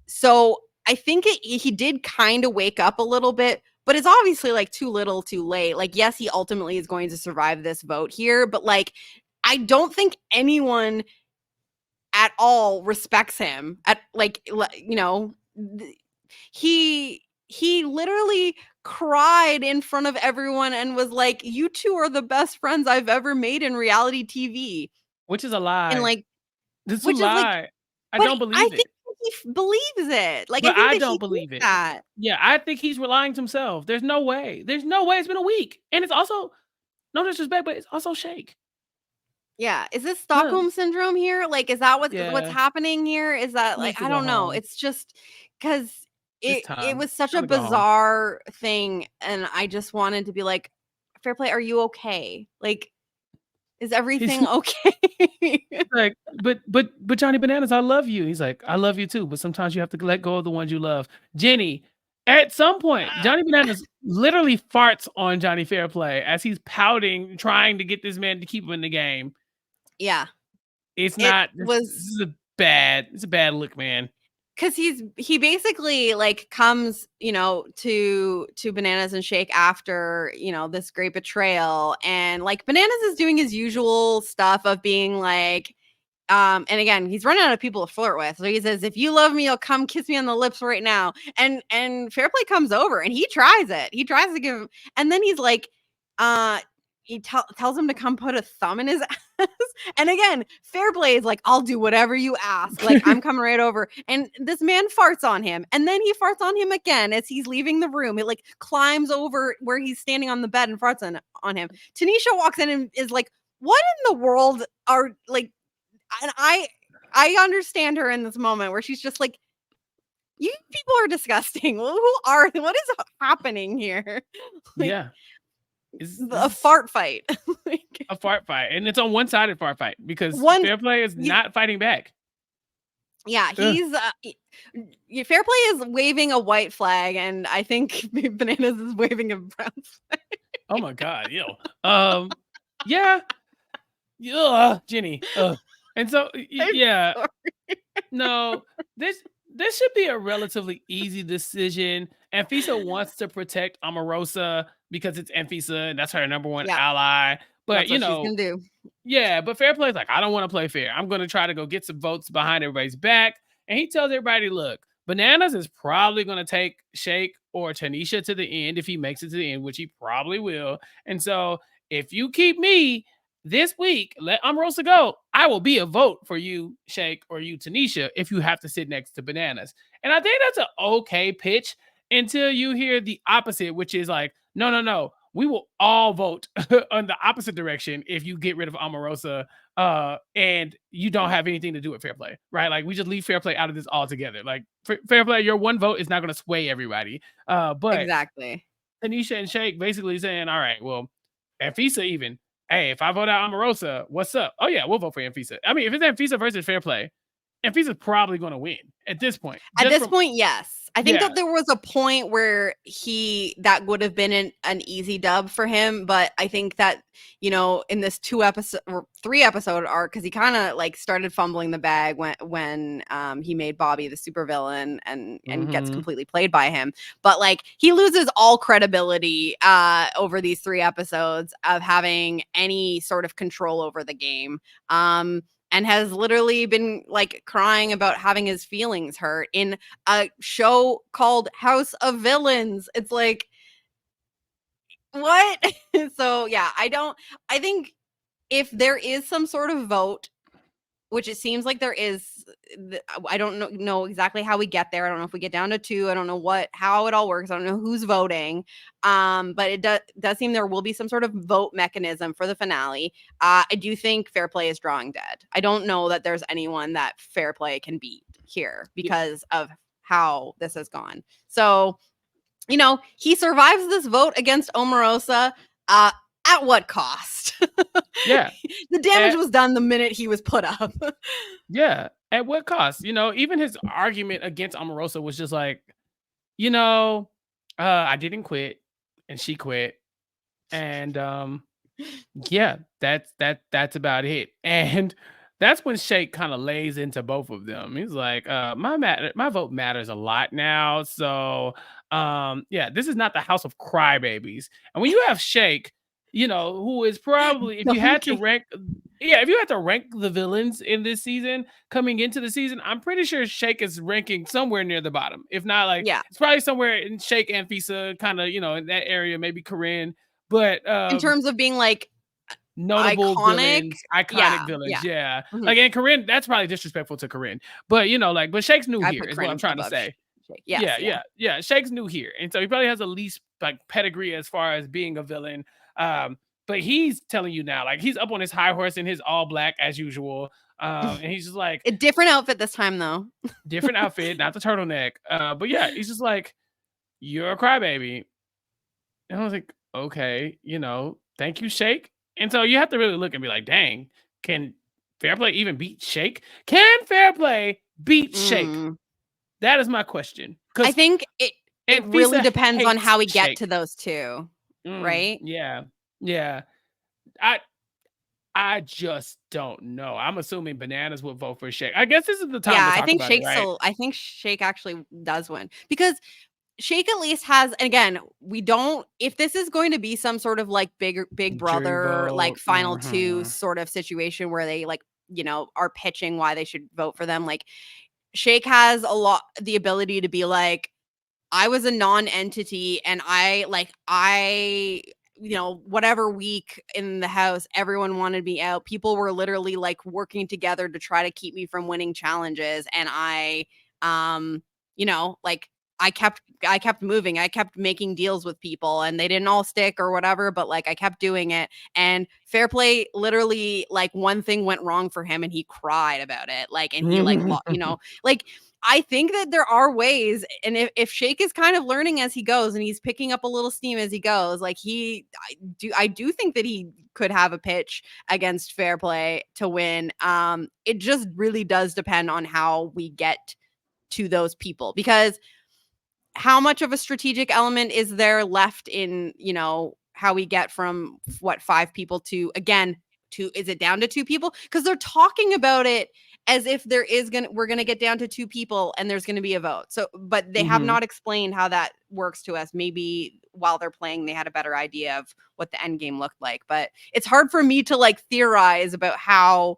So I think he did kind of wake up a little bit, but it's obviously like too little too late. Like, yes, he ultimately is going to survive this vote here, but like, I don't think anyone at all respects him at like, he literally cried in front of everyone and was like, you two are the best friends I've ever made in reality TV. Which is a And lie. like, This is a which is like, lie. I but don't I believe think it. he believes it. Like, I But think I that he don't thinks believe it. that. Yeah, I think he's relying to himself. There's no way. There's no way. It's been a week. And it's also no disrespect, but it's also shake. Yeah. Is this Huh. Stockholm syndrome here? Like, is that what's Yeah. happening here? Is that He like, needs to I go don't know. home. It's just because It's it time. was such a Time to go home. bizarre thing. And I just wanted to be like, Fair play, are you okay? Like, is He's everything okay? like, but Johnny Bananas, I love you. He's like, I love you too, but sometimes you have to let go of the ones you love. Jenny, at some point, Johnny Bananas literally farts on Johnny Fairplay as he's pouting, trying to get this man to keep him in the game. Yeah. It's It not. This was is a bad. It's a bad look, man. because he basically like comes to Bananas and Shake after this great betrayal, and like Bananas is doing his usual stuff of being like and again, he's running out of people to flirt with, so he says, if you love me, you'll come kiss me on the lips right now. And Fairplay comes over and he tries to give him, and then he's like uh he tells him to come put a thumb in his ass. And again, Fairplay is like, I'll do whatever you ask. Like, I'm coming right over. And this man farts on him. And then he farts on him again as he's leaving the room. He like climbs over where he's standing on the bed and farts on him. Tanisha walks in and is like, what in the world are like, and I understand her in this moment where she's just like, you people are disgusting. What is happening here? Like, Yeah, a is fart fight. Like, a fart fight, and it's a one-sided fart fight because one Fairplay is you, not fighting back. yeah, Ugh. he's Fair Play is waving a white flag, and I think Bananas is waving a brown flag. Oh my god, yeah, yeah, Jenny. And so I'm yeah, sorry. no, this this should be a relatively easy decision. Anfisa wants to protect Omarosa because it's Anfisa and that's her number one Yeah, ally. But that's what she's gonna do. yeah, but Fair Play's like, I don't want to play fair. I'm gonna try to go get some votes behind everybody's back. And he tells everybody, look, Bananas is probably gonna take Shake or Tanisha to the end if he makes it to the end, which he probably will. And so if you keep me this week, let Omarosa go. I will be a vote for you, Shake, or you, Tanisha, if you have to sit next to Bananas. And I think that's an okay pitch until you hear the opposite, which is like, no, no, no. we will all vote on the opposite direction if you get rid of Omarosa, and you don't have anything to do with fair play, right? Like we just leave fair play out of this altogether. Like fair play, your one vote is not going to sway everybody. But Exactly. Tanisha and Shake basically saying, all right, well, Anfisa even, hey, if I vote out Omarosa, what's up? Oh yeah, we'll vote for Anfisa. I mean, if it's Anfisa versus fair play, Anfisa's probably going to win at this point. At Just this from point, yes. I think yeah. that there was a point where that would have been an easy dub for him, but I think that, in this 2 episode or 3 episode arc, because he kind of like started fumbling the bag when he made Bobby the supervillain and gets completely played by him. But like he loses all credibility over these 3 episodes of having any sort of control over the game. And has literally been like crying about having his feelings hurt in a show called House of Villains. It's like, what? So yeah, I think if there is some sort of vote, which it seems like there is, I don't know exactly how we get there. I don't know if we get down to 2. I don't know how it all works. I don't know who's voting. But it does seem there will be some sort of vote mechanism for the finale. I do think fair play is drawing dead. I don't know that there's anyone that fair play can beat here because of how this has gone. So, he survives this vote against Omarosa. At what cost? Yeah. The damage was done the minute he was put up. Yeah. At what cost? Even his argument against Omarosa was just like, I didn't quit and she quit. And yeah, that's about it. And that's when Shake kind of lays into both of them. He's like, my vote matters a lot now. So yeah, this is not the house of crybabies. And when you have Shake, who is probably if you had to rank the villains in this season coming into the season, I'm pretty sure Shake is ranking somewhere near the bottom. If not, like it's probably somewhere in Shake and Fisa, kind of, in that area, maybe Corinne. But in terms of being like notable iconic villains, yeah. Mm-hmm. Like, and Corinne, that's probably disrespectful to Corinne. But but Shake's new here is what I'm trying to say. Yeah. Shake's new here, and so he probably has the least like pedigree as far as being a villain. But he's telling you now, like he's up on his high horse in his all black as usual. And he's just like a different outfit this time though. Different outfit, not the turtleneck. But yeah, he's just like, you're a crybaby. And I was like, okay, thank you, Shake. And so you have to really look and be like, dang, can fair play even beat Shake? Can fair play beat Shake? That is my question. I think it really depends on how we get to those two. Right? Yeah. I just don't know. I'm assuming Bananas will vote for Shake. I guess this is the time to talk about it, right? I think Shake actually does win because Shake at least has, and again, if this is going to be some sort of like big brother, like final 2 sort of situation where they like, are pitching why they should vote for them. Like Shake has the ability to be like, I was a non-entity and whatever week in the house, everyone wanted me out. People were literally like working together to try to keep me from winning challenges. And I kept moving. I kept making deals with people and they didn't all stick or whatever, but like I kept doing it. And fair play, literally like one thing went wrong for him and he cried about it. Like, and he like, I think that there are ways, and if Shake is kind of learning as he goes and he's picking up a little steam as he goes, like I do think that he could have a pitch against fair play to win. It just really does depend on how we get to those people, because how much of a strategic element is there left in, how we get from 5 people to is it down to 2 people? Because they're talking about it as if we're gonna get down to 2 people and there's gonna be a vote. So, but they have not explained how that works to us. Maybe while they're playing, they had a better idea of what the end game looked like. But it's hard for me to like theorize about how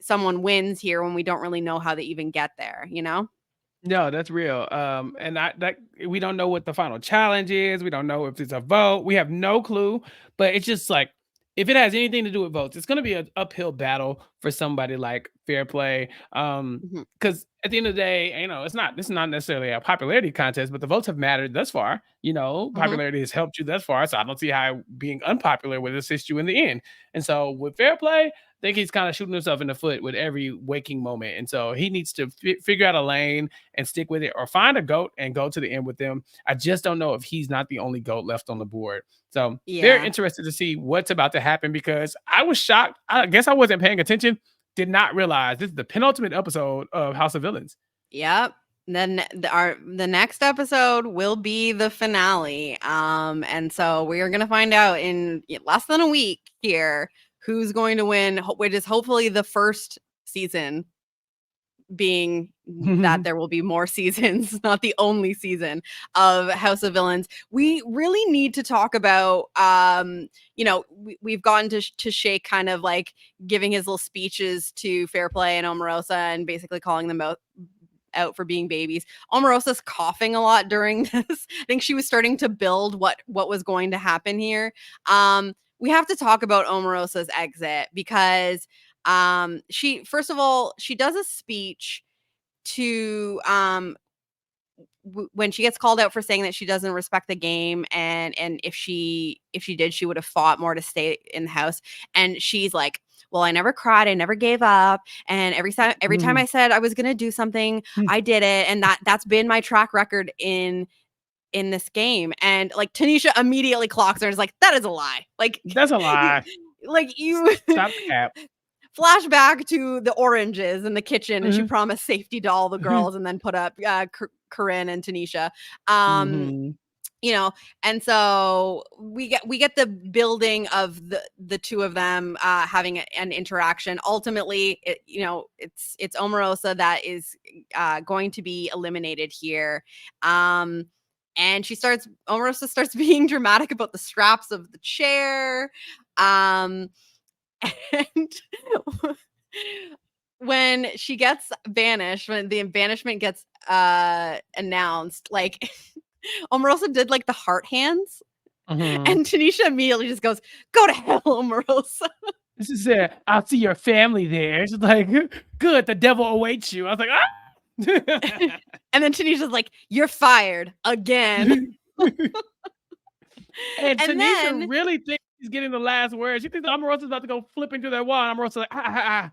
someone wins here when we don't really know how they even get there, No, that's real. And we don't know what the final challenge is. We don't know if it's a vote. We have no clue. But it's just like if it has anything to do with votes, it's going to be an uphill battle for somebody like Fair Play. Mhm. Because at the end of the day, this is not necessarily a popularity contest, but the votes have mattered thus far. Mhm. Popularity has helped you thus far, so I don't see how being unpopular would assist you in the end. And so with Fair Play, I think he's kind of shooting himself in the foot with every waking moment. And so he needs to figure out a lane and stick with it, or find a goat and go to the end with them. I just don't know if he's not the only goat left on the board. So very Yeah. interested to see what's about to happen, because I was shocked. I guess I wasn't paying attention. Did not realize this is the penultimate episode of House of Villains. Yep. Then the next episode will be the finale. And so we are gonna find out in less than a week here who's going to win, which is hopefully the first season, being that there will be more seasons, not the only season of House of Villains. We really need to talk about, we've gotten to Shake kind of like giving his little speeches to Fair Play and Omarosa and basically calling them out for being babies. Omarosa's coughing a lot during this. I think she was starting to build what was going to happen here. We have to talk about Omarosa's exit because she, first of all, she does a speech to when she gets called out for saying that she doesn't respect the game, and if she did, she would have fought more to stay in the house. And she's like, well, I never cried, I never gave up, and every time I said I was going to do something, I did it, and that's been my track record in this game. And like Tanisha immediately clocks her and is like, that is a lie. Like That's a you, lie. like you Stop the cap. flashback to the oranges in the kitchen, and she Mhm. promised safety to all the girls and then put up Corinne and Tanisha. Um, Mhm. you know, and so we get the building of the two of them having an interaction. Ultimately, it's Omarosa that is going to be eliminated here. And Omarosa starts being dramatic about the straps of the chair. Um, and when she gets banished, when the banishment gets announced, like Omarosa did like the heart hands, Mhm. and Tanisha immediately just goes, "Go to hell, Omarosa." This is it. I'll see your family there. It's like, good, the devil awaits you. I was like, ah. And then Tanisha's like, "You're fired again." And And Tanisha then really thinks she's getting the last word. She thinks Omarosa's about to go flipping through that wall. And Omarosa's like,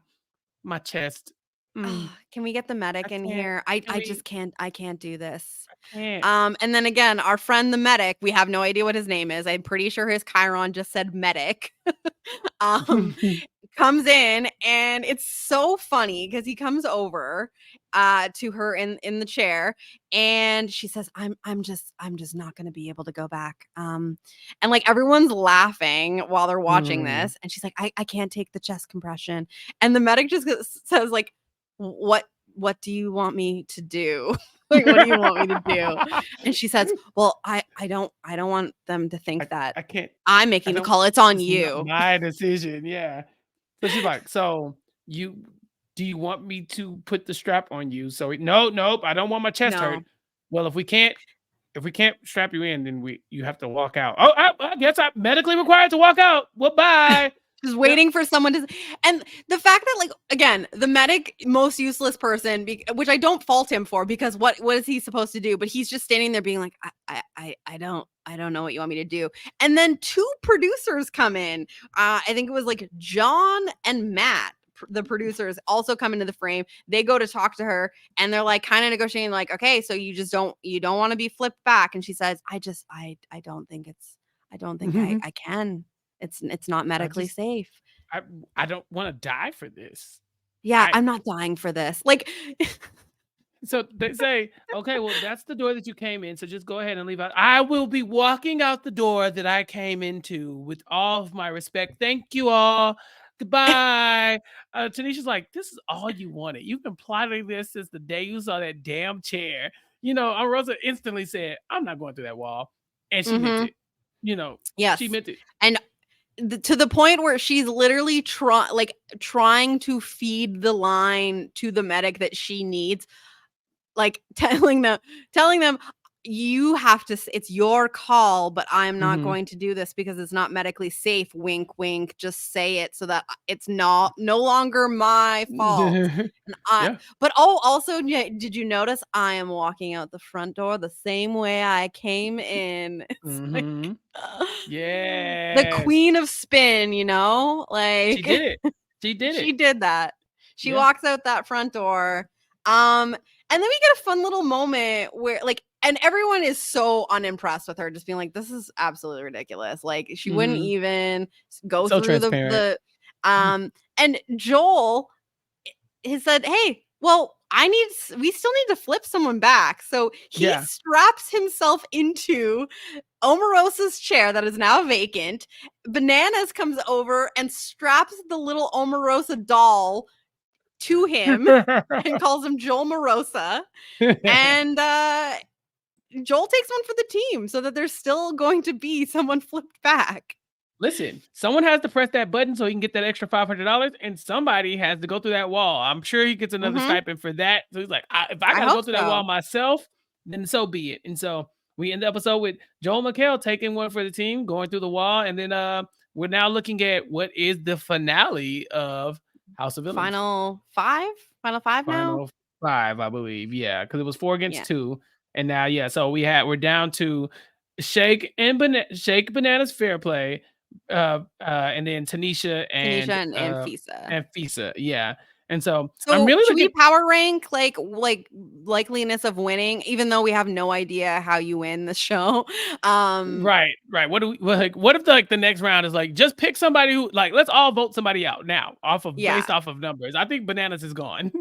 my chest. can we get the I medic in can't. here? Can I we? just can't. I can't do this. I can't. And then again, our friend the medic, we have no idea what his name is. I'm pretty sure his Chiron just said medic. um, comes in, and it's so funny because he comes over to her in the chair, and she says, I'm just not gonna be able to go back. And like everyone's laughing while they're watching Mm. this, and she's like, I can't take the chest compression. And the medic just says like, what do you want me to do? Like, what do you want me to do? And she says, well, I don't want them to think that I can't. I'm I making the don't. call. It's on It's not you. my decision. Yeah. So she's like, so you do you want me to put the strap on you? So no, nope, I don't want my chest hurt. No. Well, if we can't strap you in, then you have to walk out. Oh, I guess I'm medically required to walk out. Well, bye. Just Yep. waiting for someone to, and the fact that, like, again, the medic, most useless person, which I don't fault him for, because what is he supposed to do? But he's just standing there being like, I don't know what you want me to do. And then two producers come in. I think it was like John and Matt, the producers, also come into the frame. They go to talk to her, and they're like kind of negotiating, like, okay, so you don't want to be flipped back. And she says, I don't think I can. It's not I medically just safe. I I don't want to die for this. Yeah, I I'm not dying for this. Like, So they say, okay, well, that's the door that you came in. So just go ahead and leave out. I will be walking out the door that I came into with all of my respect. Thank you all. Goodbye. Tanisha's like, this is all you wanted. You've been plotting this since the day you saw that damn chair. Rosa instantly said, I'm not going through that wall. And she meant mhm, it. She yes. meant it. And to the point where she's literally trying to feed the line to the medic that she needs, like telling them, you have to, it's your call, but I'm not Mhm. going to do this because it's not medically safe. Wink, wink. Just say it so that it's no longer my fault. And Yeah. but also, did you notice I am walking out the front door the same way I came in? It's like Mhm. the Yes. queen of spin, She like did it. She did she it. did that. She Yeah. walks out that front door. And then we get a fun little moment where and everyone is so unimpressed with her, just being like, this is absolutely ridiculous. Like she wouldn't Mhm. even go So through transparent. and Joel has said, hey, well, we still need to flip someone back. So he Yeah. straps himself into Omarosa's chair that is now vacant. Bananas comes over and straps the little Omarosa doll to him and calls him Joel Morosa. And Joel takes one for the team so that there's still going to be someone flipped back. Listen, someone has to press that button so he can get that extra $500, and somebody has to go through that wall. I'm sure he gets another Mm-hmm. stipend for that. So he's like, if I I got to go hope through that wall so. myself, then so be it. And so we end the episode with Joel McHale taking one for the team, going through the wall, and then we're now looking at what is the finale of House of Villains. Final five? Final five now? Final 5, I believe. Yeah, because it was 4 against Yeah. 2. And now, yeah, so we're down to Shake Bananas Fair Play, and then Tanisha Tanisha and Fisa. and Fisa. Yeah. And so I'm So really should we looking. power rank like likeliness of winning, even though we have no idea how you win the show? Right, right. What do we like? What if the next round is like just pick somebody who like let's all vote somebody out now Yeah. based off of numbers. I think Bananas is gone.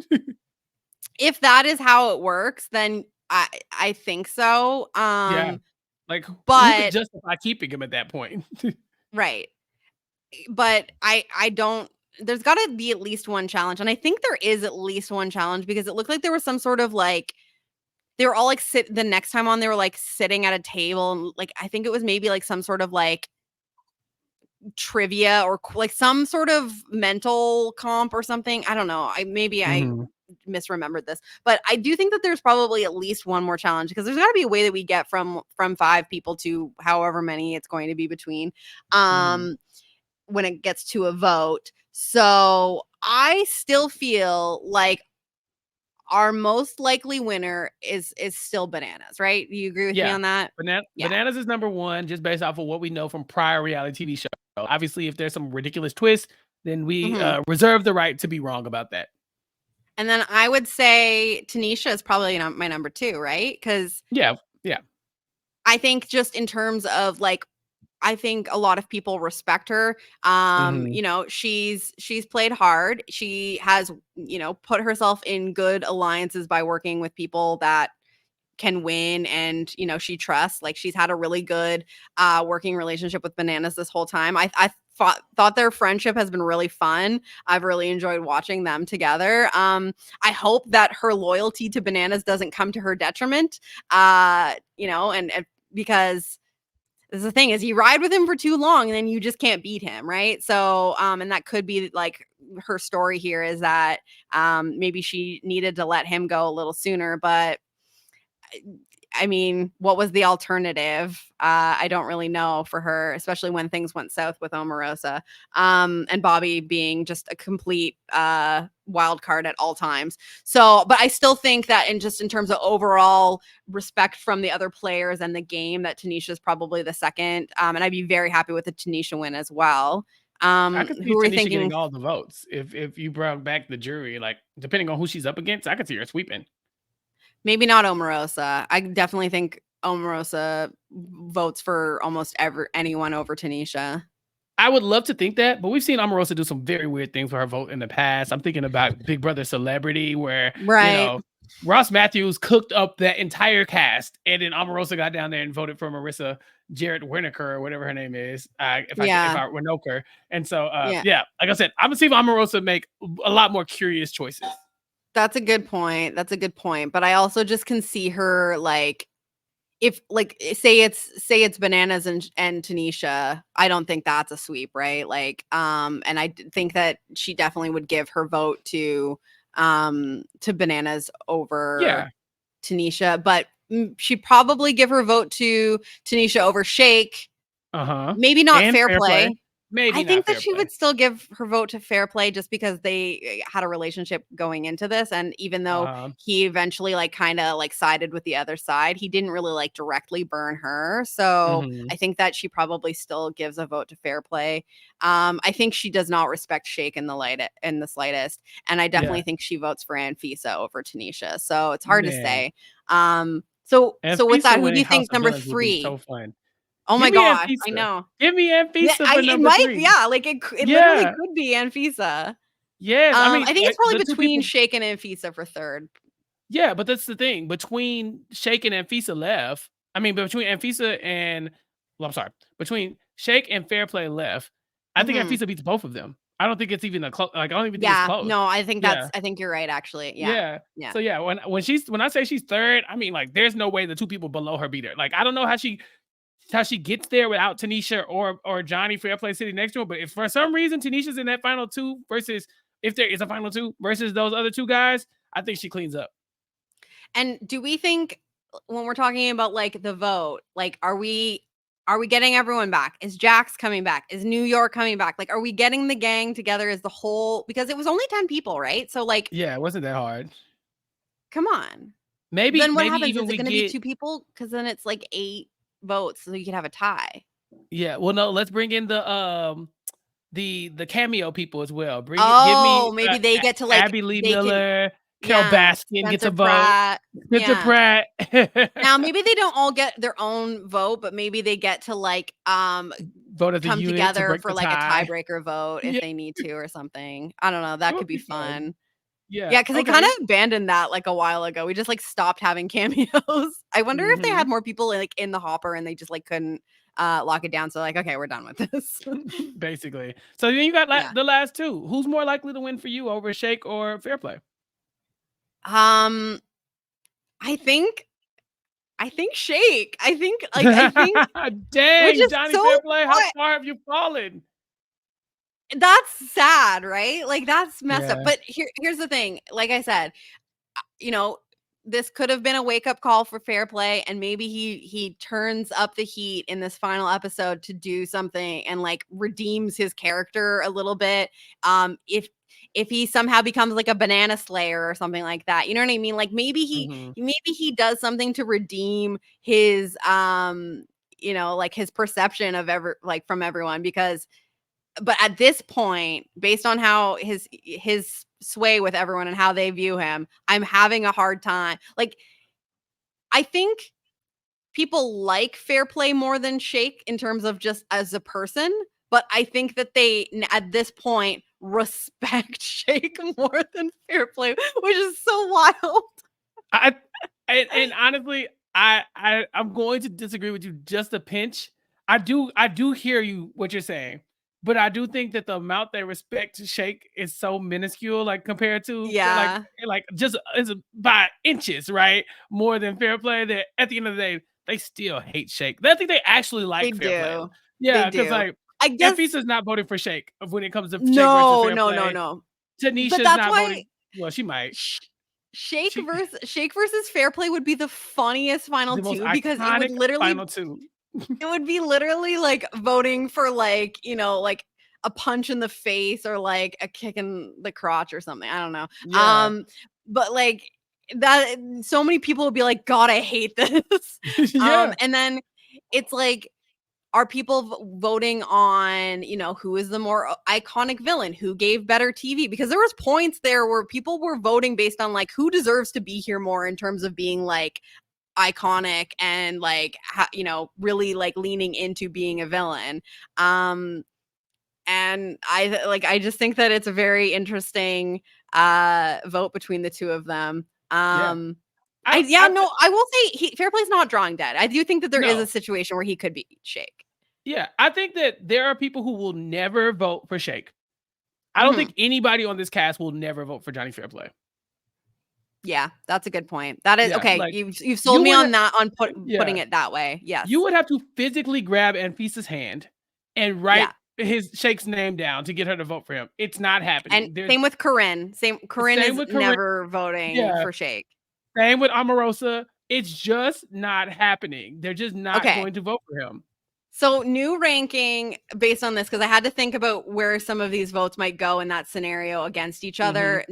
If that is how it works, then I think so. Yeah. Like who could But justify keeping him at that point? right. But I don't, there's got to be at least one challenge, and I think there is at least one challenge because it looked like there was some sort of like they were all like the next time on they were like sitting at a table, and like I think it was maybe like some sort of like trivia or like some sort of mental comp or something. I don't know. I Mhm. misremembered this, but I do think that there's probably at least one more challenge because there's got to be a way that we get from 5 people to however many it's going to be between Mhm. when it gets to a vote. So I still feel like our most likely winner is still Bananas, right? Do you agree with me Yeah. on that? Yeah. Bananas is number 1 just based off of what we know from prior reality TV shows. Obviously, if there's some ridiculous twist, then we, Hmm. reserve the right to be wrong about that. And then I would say Tanisha is probably my number 2, right? Because Yeah, yeah. I think just in terms of like I think a lot of people respect her. Mhm. She's played hard. She has, put herself in good alliances by working with people that can win and, she trusts. Like she's had a really good working relationship with Bananas this whole time. I thought their friendship has been really fun. I've really enjoyed watching them together. I hope that her loyalty to Bananas doesn't come to her detriment. And because the thing is you ride with him for too long and then you just can't beat him, right? So and that could be like her story here is that maybe she needed to let him go a little sooner, but I mean, what was the alternative? I don't really know for her, especially when things went south with Omarosa, and Bobby being just a complete wild card at all times. So, but I still think that in terms of overall respect from the other players and the game, that Tanisha is probably the second. And I'd be very happy with the Tanisha win as well. I could see Who are we Tanisha thinking? getting all the votes if you brought back the jury, like, depending on who she's up against, I could see her sweeping. Maybe not Omarosa. I definitely think Omarosa votes for almost anyone over Tanisha. I would love to think that, but we've seen Omarosa do some very weird things for her vote in the past. I'm thinking about Big Brother Celebrity, where Right. Ross Matthews cooked up that entire cast, and then Omarosa got down there and voted for Marissa Jarrett Winokur or whatever her name is. If Yeah. I Winokur, and so Yeah. yeah, like I said, I'm gonna see if Omarosa make a lot more curious choices. That's a good point. That's a good point. But I also just can see her like if like say it's Bananas and Tanisha, I don't think that's a sweep, right? Like and I think that she definitely would give her vote to Bananas over Yeah, Tanisha, but she'd probably give her vote to Tanisha over Shake. Maybe not And fair play. Maybe I not think that fair she play. would still give her vote to fair play just because they had a relationship going into this. And even though he eventually like kind of like sided with the other side, he didn't really like directly burn her. So I think that she probably still gives a vote to fair play. I think she does not respect Shake in the slightest. And I definitely think she votes for Anfisa over Tanisha. So it's hard to say. So with Anfisa that, who do winning you House think of number Villains would be 3? so fun. Oh Give my me gosh, I Anfisa. know. Give me Yeah, Anfisa for it number might, 3. yeah, like it literally could be Anfisa. Yes, I mean, I think it's probably the 2 between people. Shake and Anfisa for 3rd. Yeah, but that's the thing. Between Shake and Anfisa left, I mean, between Anfisa and well, I'm sorry, between Shake and Fair Play left, I think Mhm. Anfisa beats both of them. I don't think it's even I don't even think it's Yeah, close. no, I think Yeah. you're right, actually. Yeah. Yeah. Yeah. So yeah, when I say she's 3rd, I mean like there's no way the 2 people below her beat her. Like I don't know how she gets there without Tanisha or Johnny Fairplay sitting next to her. But if for some reason Tanisha's in that final 2 versus if there is a final 2 versus those other 2 guys, I think she cleans up. And do we think when we're talking about like the vote, like are we getting everyone back? Is Jax coming back? Is New York coming back? Like are we getting the gang together as the whole, because it was only 10 people, right? So like Yeah, it wasn't that hard. come on. Maybe Then what maybe happens? even Is it we going to be get 2 people? Cuz then it's like 8 votes so you could have a tie. yeah, well no, let's bring in the cameo people as well. Give me Oh, maybe they get to like Abby Lee they can, Miller, Carol yeah, Baskin gets a Spencer vote. Pratt. Spencer Yeah. Pratt. Now maybe they don't all get their own vote, but maybe they get to like Vote as a come unit to together break for the like a tie. tiebreaker vote if Yeah, they need to or something. I don't know. it That could would be be fun. fun. Yeah, Yeah, because they kind okay. of abandoned that like a while ago. We just like stopped having cameos. I wonder if they had Mhm. more people like in the hopper and they just like couldn't lock it down. So like, okay, we're done with this. Basically. So then you got Yeah. the last 2. Who's more likely to win for you over Shake or Fair Play? Um, I think Shake. I think which Dang, is Johnny so Fairplay, how what far have you fallen? that's sad, right? Like that's messed up. Yeah. But here's the thing. Like I said, you know, this could have been a wake up call for fair play, and maybe he turns up the heat in this final episode to do something and like redeems his character a little bit. If he somehow becomes like a banana slayer or something like that, you know what I mean? Like Mhm. maybe he does something to redeem his like his perception of from everyone, because but at this point, based on how his sway with everyone and how they view him, I'm having a hard time. Like, I think people like fair play more than Shake in terms of just as a person, but I think that they at this point respect Shake more than fair play, which is so wild. I and honestly, I'm going to disagree with you just a pinch. I do hear you what you're saying, but I do think that the amount they respect Shake is so minuscule, like compared to Yeah, like just is by inches, right? More than Fair Play. That at the end of the day, they still hate Shake. I think they actually they like Fair Play. do. They Yeah, because do. like I guess Anfisa's not voting for Shake when it comes to Shake versus no, Fair no, no, Play. no. But Tanisha's that's not why voting. Well, she might. Sh- She Shake versus Fair Play would be the funniest final the most 2 because it would iconic literally final 2. like voting for like, like a punch in the face or like a kick in the crotch or something. I don't know. Yeah. But like that so many people would be like, God, I hate this. Yeah. And then it's like, are people voting on, who is the more iconic villain, who gave better TV? Because there was points there where people were voting based on like who deserves to be here more in terms of being like iconic and like really like leaning into being a villain. And I just think that it's a very interesting vote between the 2 of them. Yeah. Yeah, I no, I will say Fair Play's not drawing dead. I do think that there is a no. situation where he could be Shake. Yeah, I think that there are people who will never vote for Shake. I don't Mhm. think anybody on this cast will never vote for Johnny Fairplay. Yeah, that's a good point. That is Yeah, okay. like You've sold you me would on that, on putting yeah, it that way. you Yes. would have to physically grab Anfisa's hand and write Yeah. his Shake's name down to get her to vote for him. It's not And happening. There's same with Corinne. Corinne same is with Corinne. never voting Yeah, for Shake. same with Omarosa. It's just not happening. They're just not Okay. going to vote for him. So new ranking based on this, because I had to think about where some of these votes might go in that scenario against each other.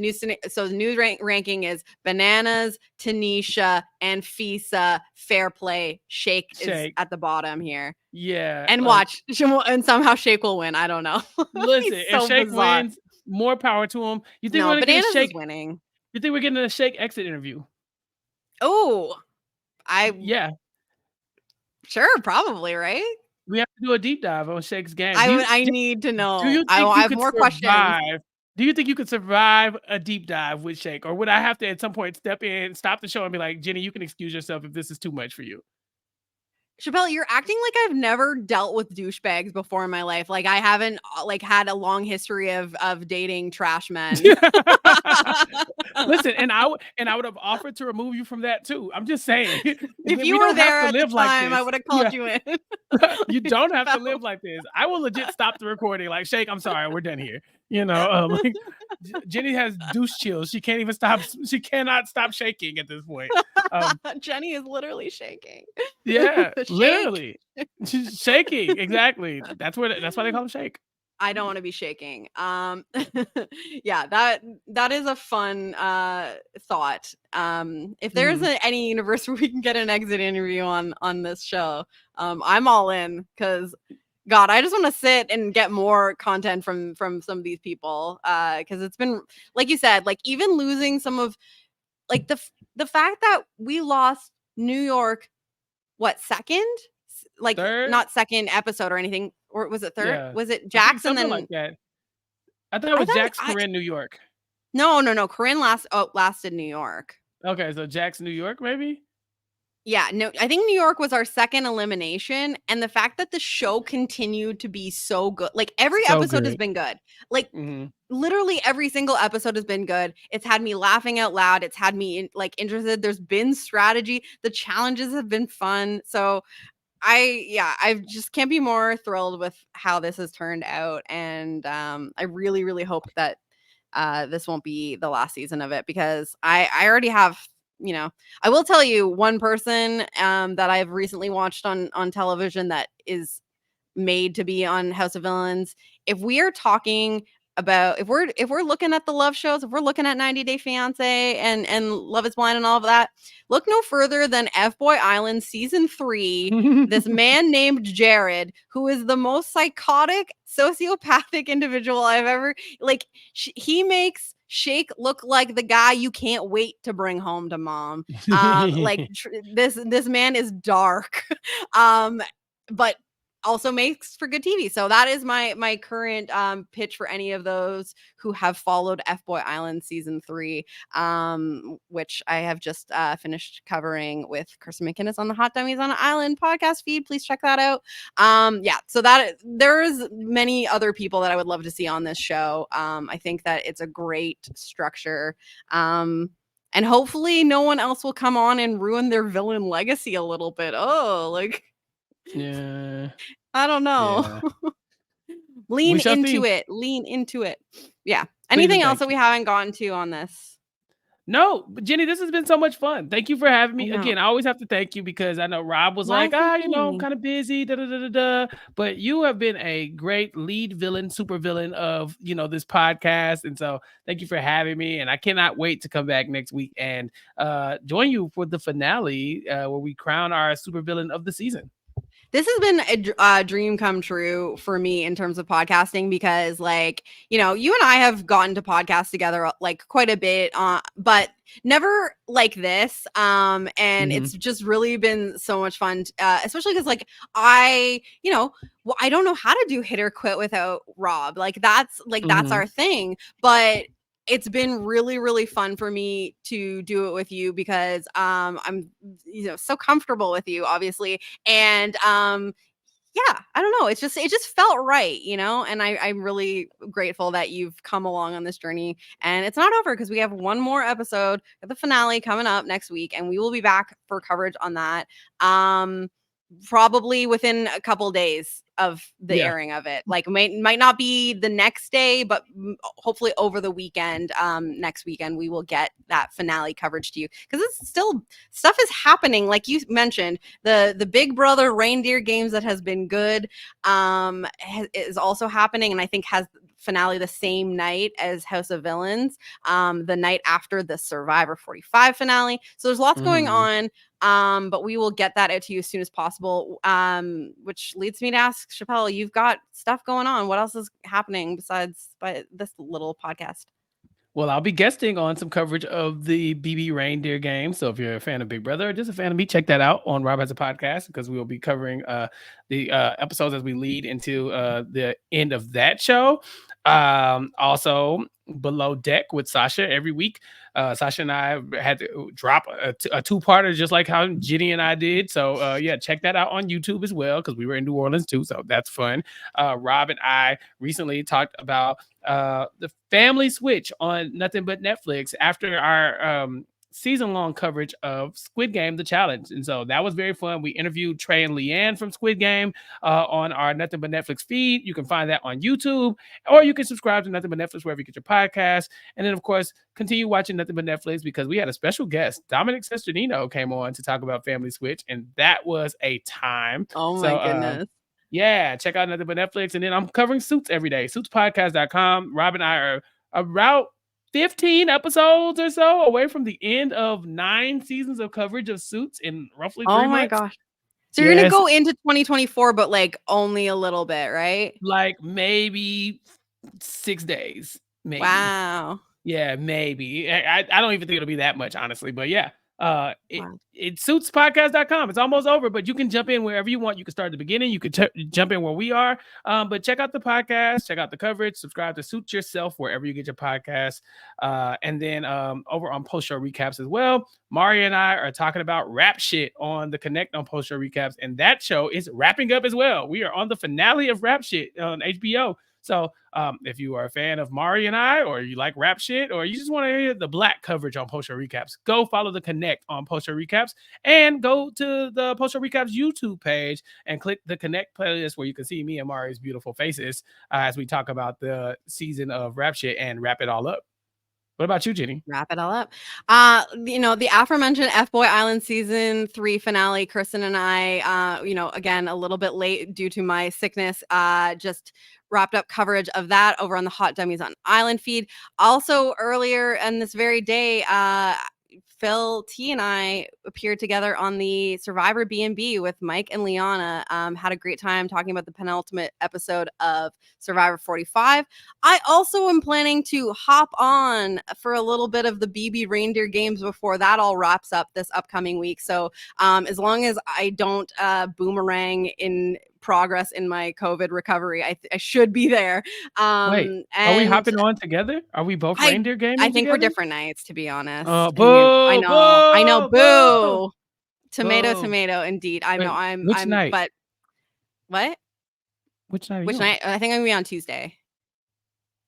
So the new ranking is Bananas, Tanisha, and Fisa. Fair play. Shake is at the bottom here. Yeah. And watch, and somehow Shake will win. I don't know. Listen, if Shake bizarre. wins, more power to him. You think No, we're gonna get a Bananas Shake? is winning. You think we're getting a Shake exit interview? Oh, Yeah. Sure, probably, right? We have to do a deep dive on Shake's game. I need to know. Do you I think you have could more questions. survive? Do you think you could survive a deep dive with Shake, or would I have to at some point step in, stop the show, and be like, Jenny, you can excuse yourself if this is too much for you? Chappell, you're acting like I've never dealt with douchebags before in my life. Like I haven't like had a long history of dating trash men. Listen, and I would have offered to remove you from that too. I'm just saying. If you were there at the time, I would have called you in. You don't have to live like this. I will legit stop the recording. Like, Shake, I'm sorry, we're done here. Like, Jenny has douche chills. She can't even stop. She cannot stop shaking at this point. Jenny is literally shaking. Yeah, literally. She's shaking. Exactly. That's why they call him Shake. I don't want to be shaking. Yeah, that is a fun thought. If there's any universe where we can get an exit interview on this show, I'm all in, because God, I just want to sit and get more content from some of these people, because it's been, like you said, like even losing some of like the fact that we lost New York, what, second? Like third? Not second episode or anything, or was it third? Yeah. Was it Jackson? Something like that. I thought it was Jack's, Corinne, New York. No. Corinne lasted New York. Okay, so Jack's New York, maybe? Yeah, no, I think New York was our second elimination, and the fact that the show continued to be so good, like every episode has been good. Like literally every single episode has been good. It's had me laughing out loud. It's had me interested. There's been strategy. The challenges have been fun. So I just can't be more thrilled with how this has turned out, and I really, really hope that this won't be the last season of it, because I already have, I will tell you one person that I've recently watched on television that is made to be on House of Villains. If we are talking about, if we're looking at the love shows, if we're looking at 90 Day Fiance and Love Is Blind and all of that, look no further than F-Boy Island season 3. This man named Jared, who is the most psychotic, sociopathic individual I've ever, he makes Shake look like the guy you can't wait to bring home to mom. This man is dark. But also makes for good TV. So that is my current pitch for any of those who have followed F-Boy Island season 3, which I have just finished covering with Kirsten McInnes on the Hot Dummies on an Island podcast feed. Please check that out. Yeah, so that there's many other people that I would love to see on this show. I think that it's a great structure. And hopefully no one else will come on and ruin their villain legacy a little bit. Yeah. I don't know. Yeah. Lean into it. Yeah. Anything else that we haven't gotten to on this? No, but Jenny, this has been so much fun. Thank you for having me. Again, I always have to thank you, because I know Rob was I'm kind of busy, but you have been a great lead villain, super villain of, this podcast. And so thank you for having me. And I cannot wait to come back next week and join you for the finale where we crown our super villain of the season. This has been a dream come true for me in terms of podcasting, because you and I have gotten to podcast together quite a bit, but never like this. And it's just really been so much fun, especially because I don't know how to do hit or quit without Rob. That's our thing. But it's been really, really fun for me to do it with you, because I'm so comfortable with you, obviously. And yeah, I don't know. It just felt right, and I'm really grateful that you've come along on this journey. And it's not over, because we have one more episode of the finale coming up next week, and we will be back for coverage on that. probably within a couple days of the Yeah. airing of it. Like might not be the next day, but hopefully over the weekend, next weekend, we will get that finale coverage to you, because it's still, stuff is happening. Like you mentioned, the Big Brother reindeer games that has been good is also happening, and I think has finale the same night as House of Villains, the night after the Survivor 45 finale. So there's lots going on. But we will get that out to you as soon as possible. Which leads me to ask Chappell, you've got stuff going on. What else is happening besides by this little podcast? Well, I'll be guesting on some coverage of the BB Reindeer game. So if you're a fan of Big Brother or just a fan of me, check that out on Rob Has a Podcast, because we will be covering the episodes as we lead into the end of that show. Also, Below Deck with Sasha every week. Sasha and I had to drop a two-parter, just like how Jenny and I did. So yeah, check that out on YouTube as well, because we were in New Orleans too. So that's fun. Rob and I recently talked about the family switch on Nothing But Netflix after our season-long coverage of Squid Game: The Challenge. And so that was very fun. We interviewed Trey and Leanne from Squid Game on our Nothing But Netflix feed. You can find that on YouTube, or you can subscribe to Nothing But Netflix wherever you get your podcast. And then, of course, continue watching Nothing But Netflix, because we had a special guest. Dominic Cesternino came on to talk about Family Switch, and that was a time. Oh my goodness. Yeah, check out Nothing But Netflix. And then I'm covering Suits every day. Suitspodcast.com. Rob and I are about 15 episodes or so away from the end of 9 seasons of coverage of Suits in roughly 3 months. Oh my gosh. So you're gonna go into 2024, but like only a little bit, right? Like maybe 6 days. Maybe. Wow. Yeah, maybe. I don't even think it'll be that much, honestly. But yeah, it's suitspodcast.com. It's almost over, but you can jump in wherever you want. You can start at the beginning. You can jump in where we are. But check out the podcast, check out the coverage, subscribe to Suit Yourself wherever you get your podcasts. And then over on post show recaps as well, Mari and I are talking about rap shit on the Connect on post show recaps, and that show is wrapping up as well. We are on the finale of rap shit on HBO. So if you are a fan of Mari and I, or you like rap shit, or you just want to hear the black coverage on Post Show Recaps, go follow the Connect on Post Show Recaps, and go to the Post Show Recaps YouTube page and click the Connect playlist, where you can see me and Mari's beautiful faces as we talk about the season of rap shit and wrap it all up. What about you, Jenny? Wrap it all up. The aforementioned F-Boy Island season 3 finale, Kristen and I, again, a little bit late due to my sickness, just wrapped up coverage of that over on the Hot Dummies on Island feed. Also earlier in this very day, Phil T and I appeared together on the Survivor B&B with Mike and Liana. Had a great time talking about the penultimate episode of Survivor 45. I also am planning to hop on for a little bit of the BB Reindeer games before that all wraps up this upcoming week. So as long as I don't boomerang in progress in my COVID recovery, I should be there. Wait, are we hopping on together? Are we both reindeer gaming I think together? We're different nights, to be honest. Boo! I know. Boo! Boo! Tomato. Indeed, I know. Which night? But what? Which night? Which night? I think I'm gonna be on Tuesday.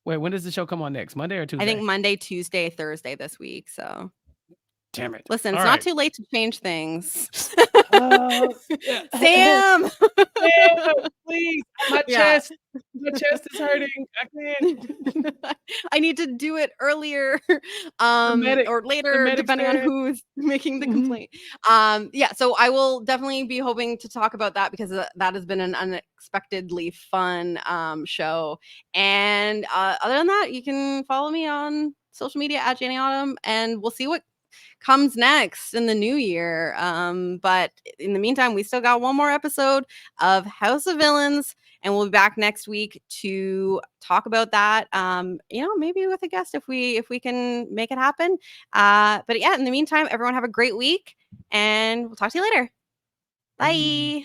Wait, when does the show come on next? Monday or Tuesday? I think Monday, Tuesday, Thursday this week. So, damn it! Listen, it's not too late to change things. Sam, please, my chest is hurting. I can't. I need to do it earlier, or later, depending on who's making the complaint. So I will definitely be hoping to talk about that, because that has been an unexpectedly fun show. And other than that, you can follow me on social media at Jenny Autumn, and we'll see what comes next in the new year. But in the meantime, we still got one more episode of House of Villains, and we'll be back next week to talk about that. Maybe with a guest if we can make it happen. But yeah, in the meantime, everyone have a great week, and we'll talk to you later. Bye.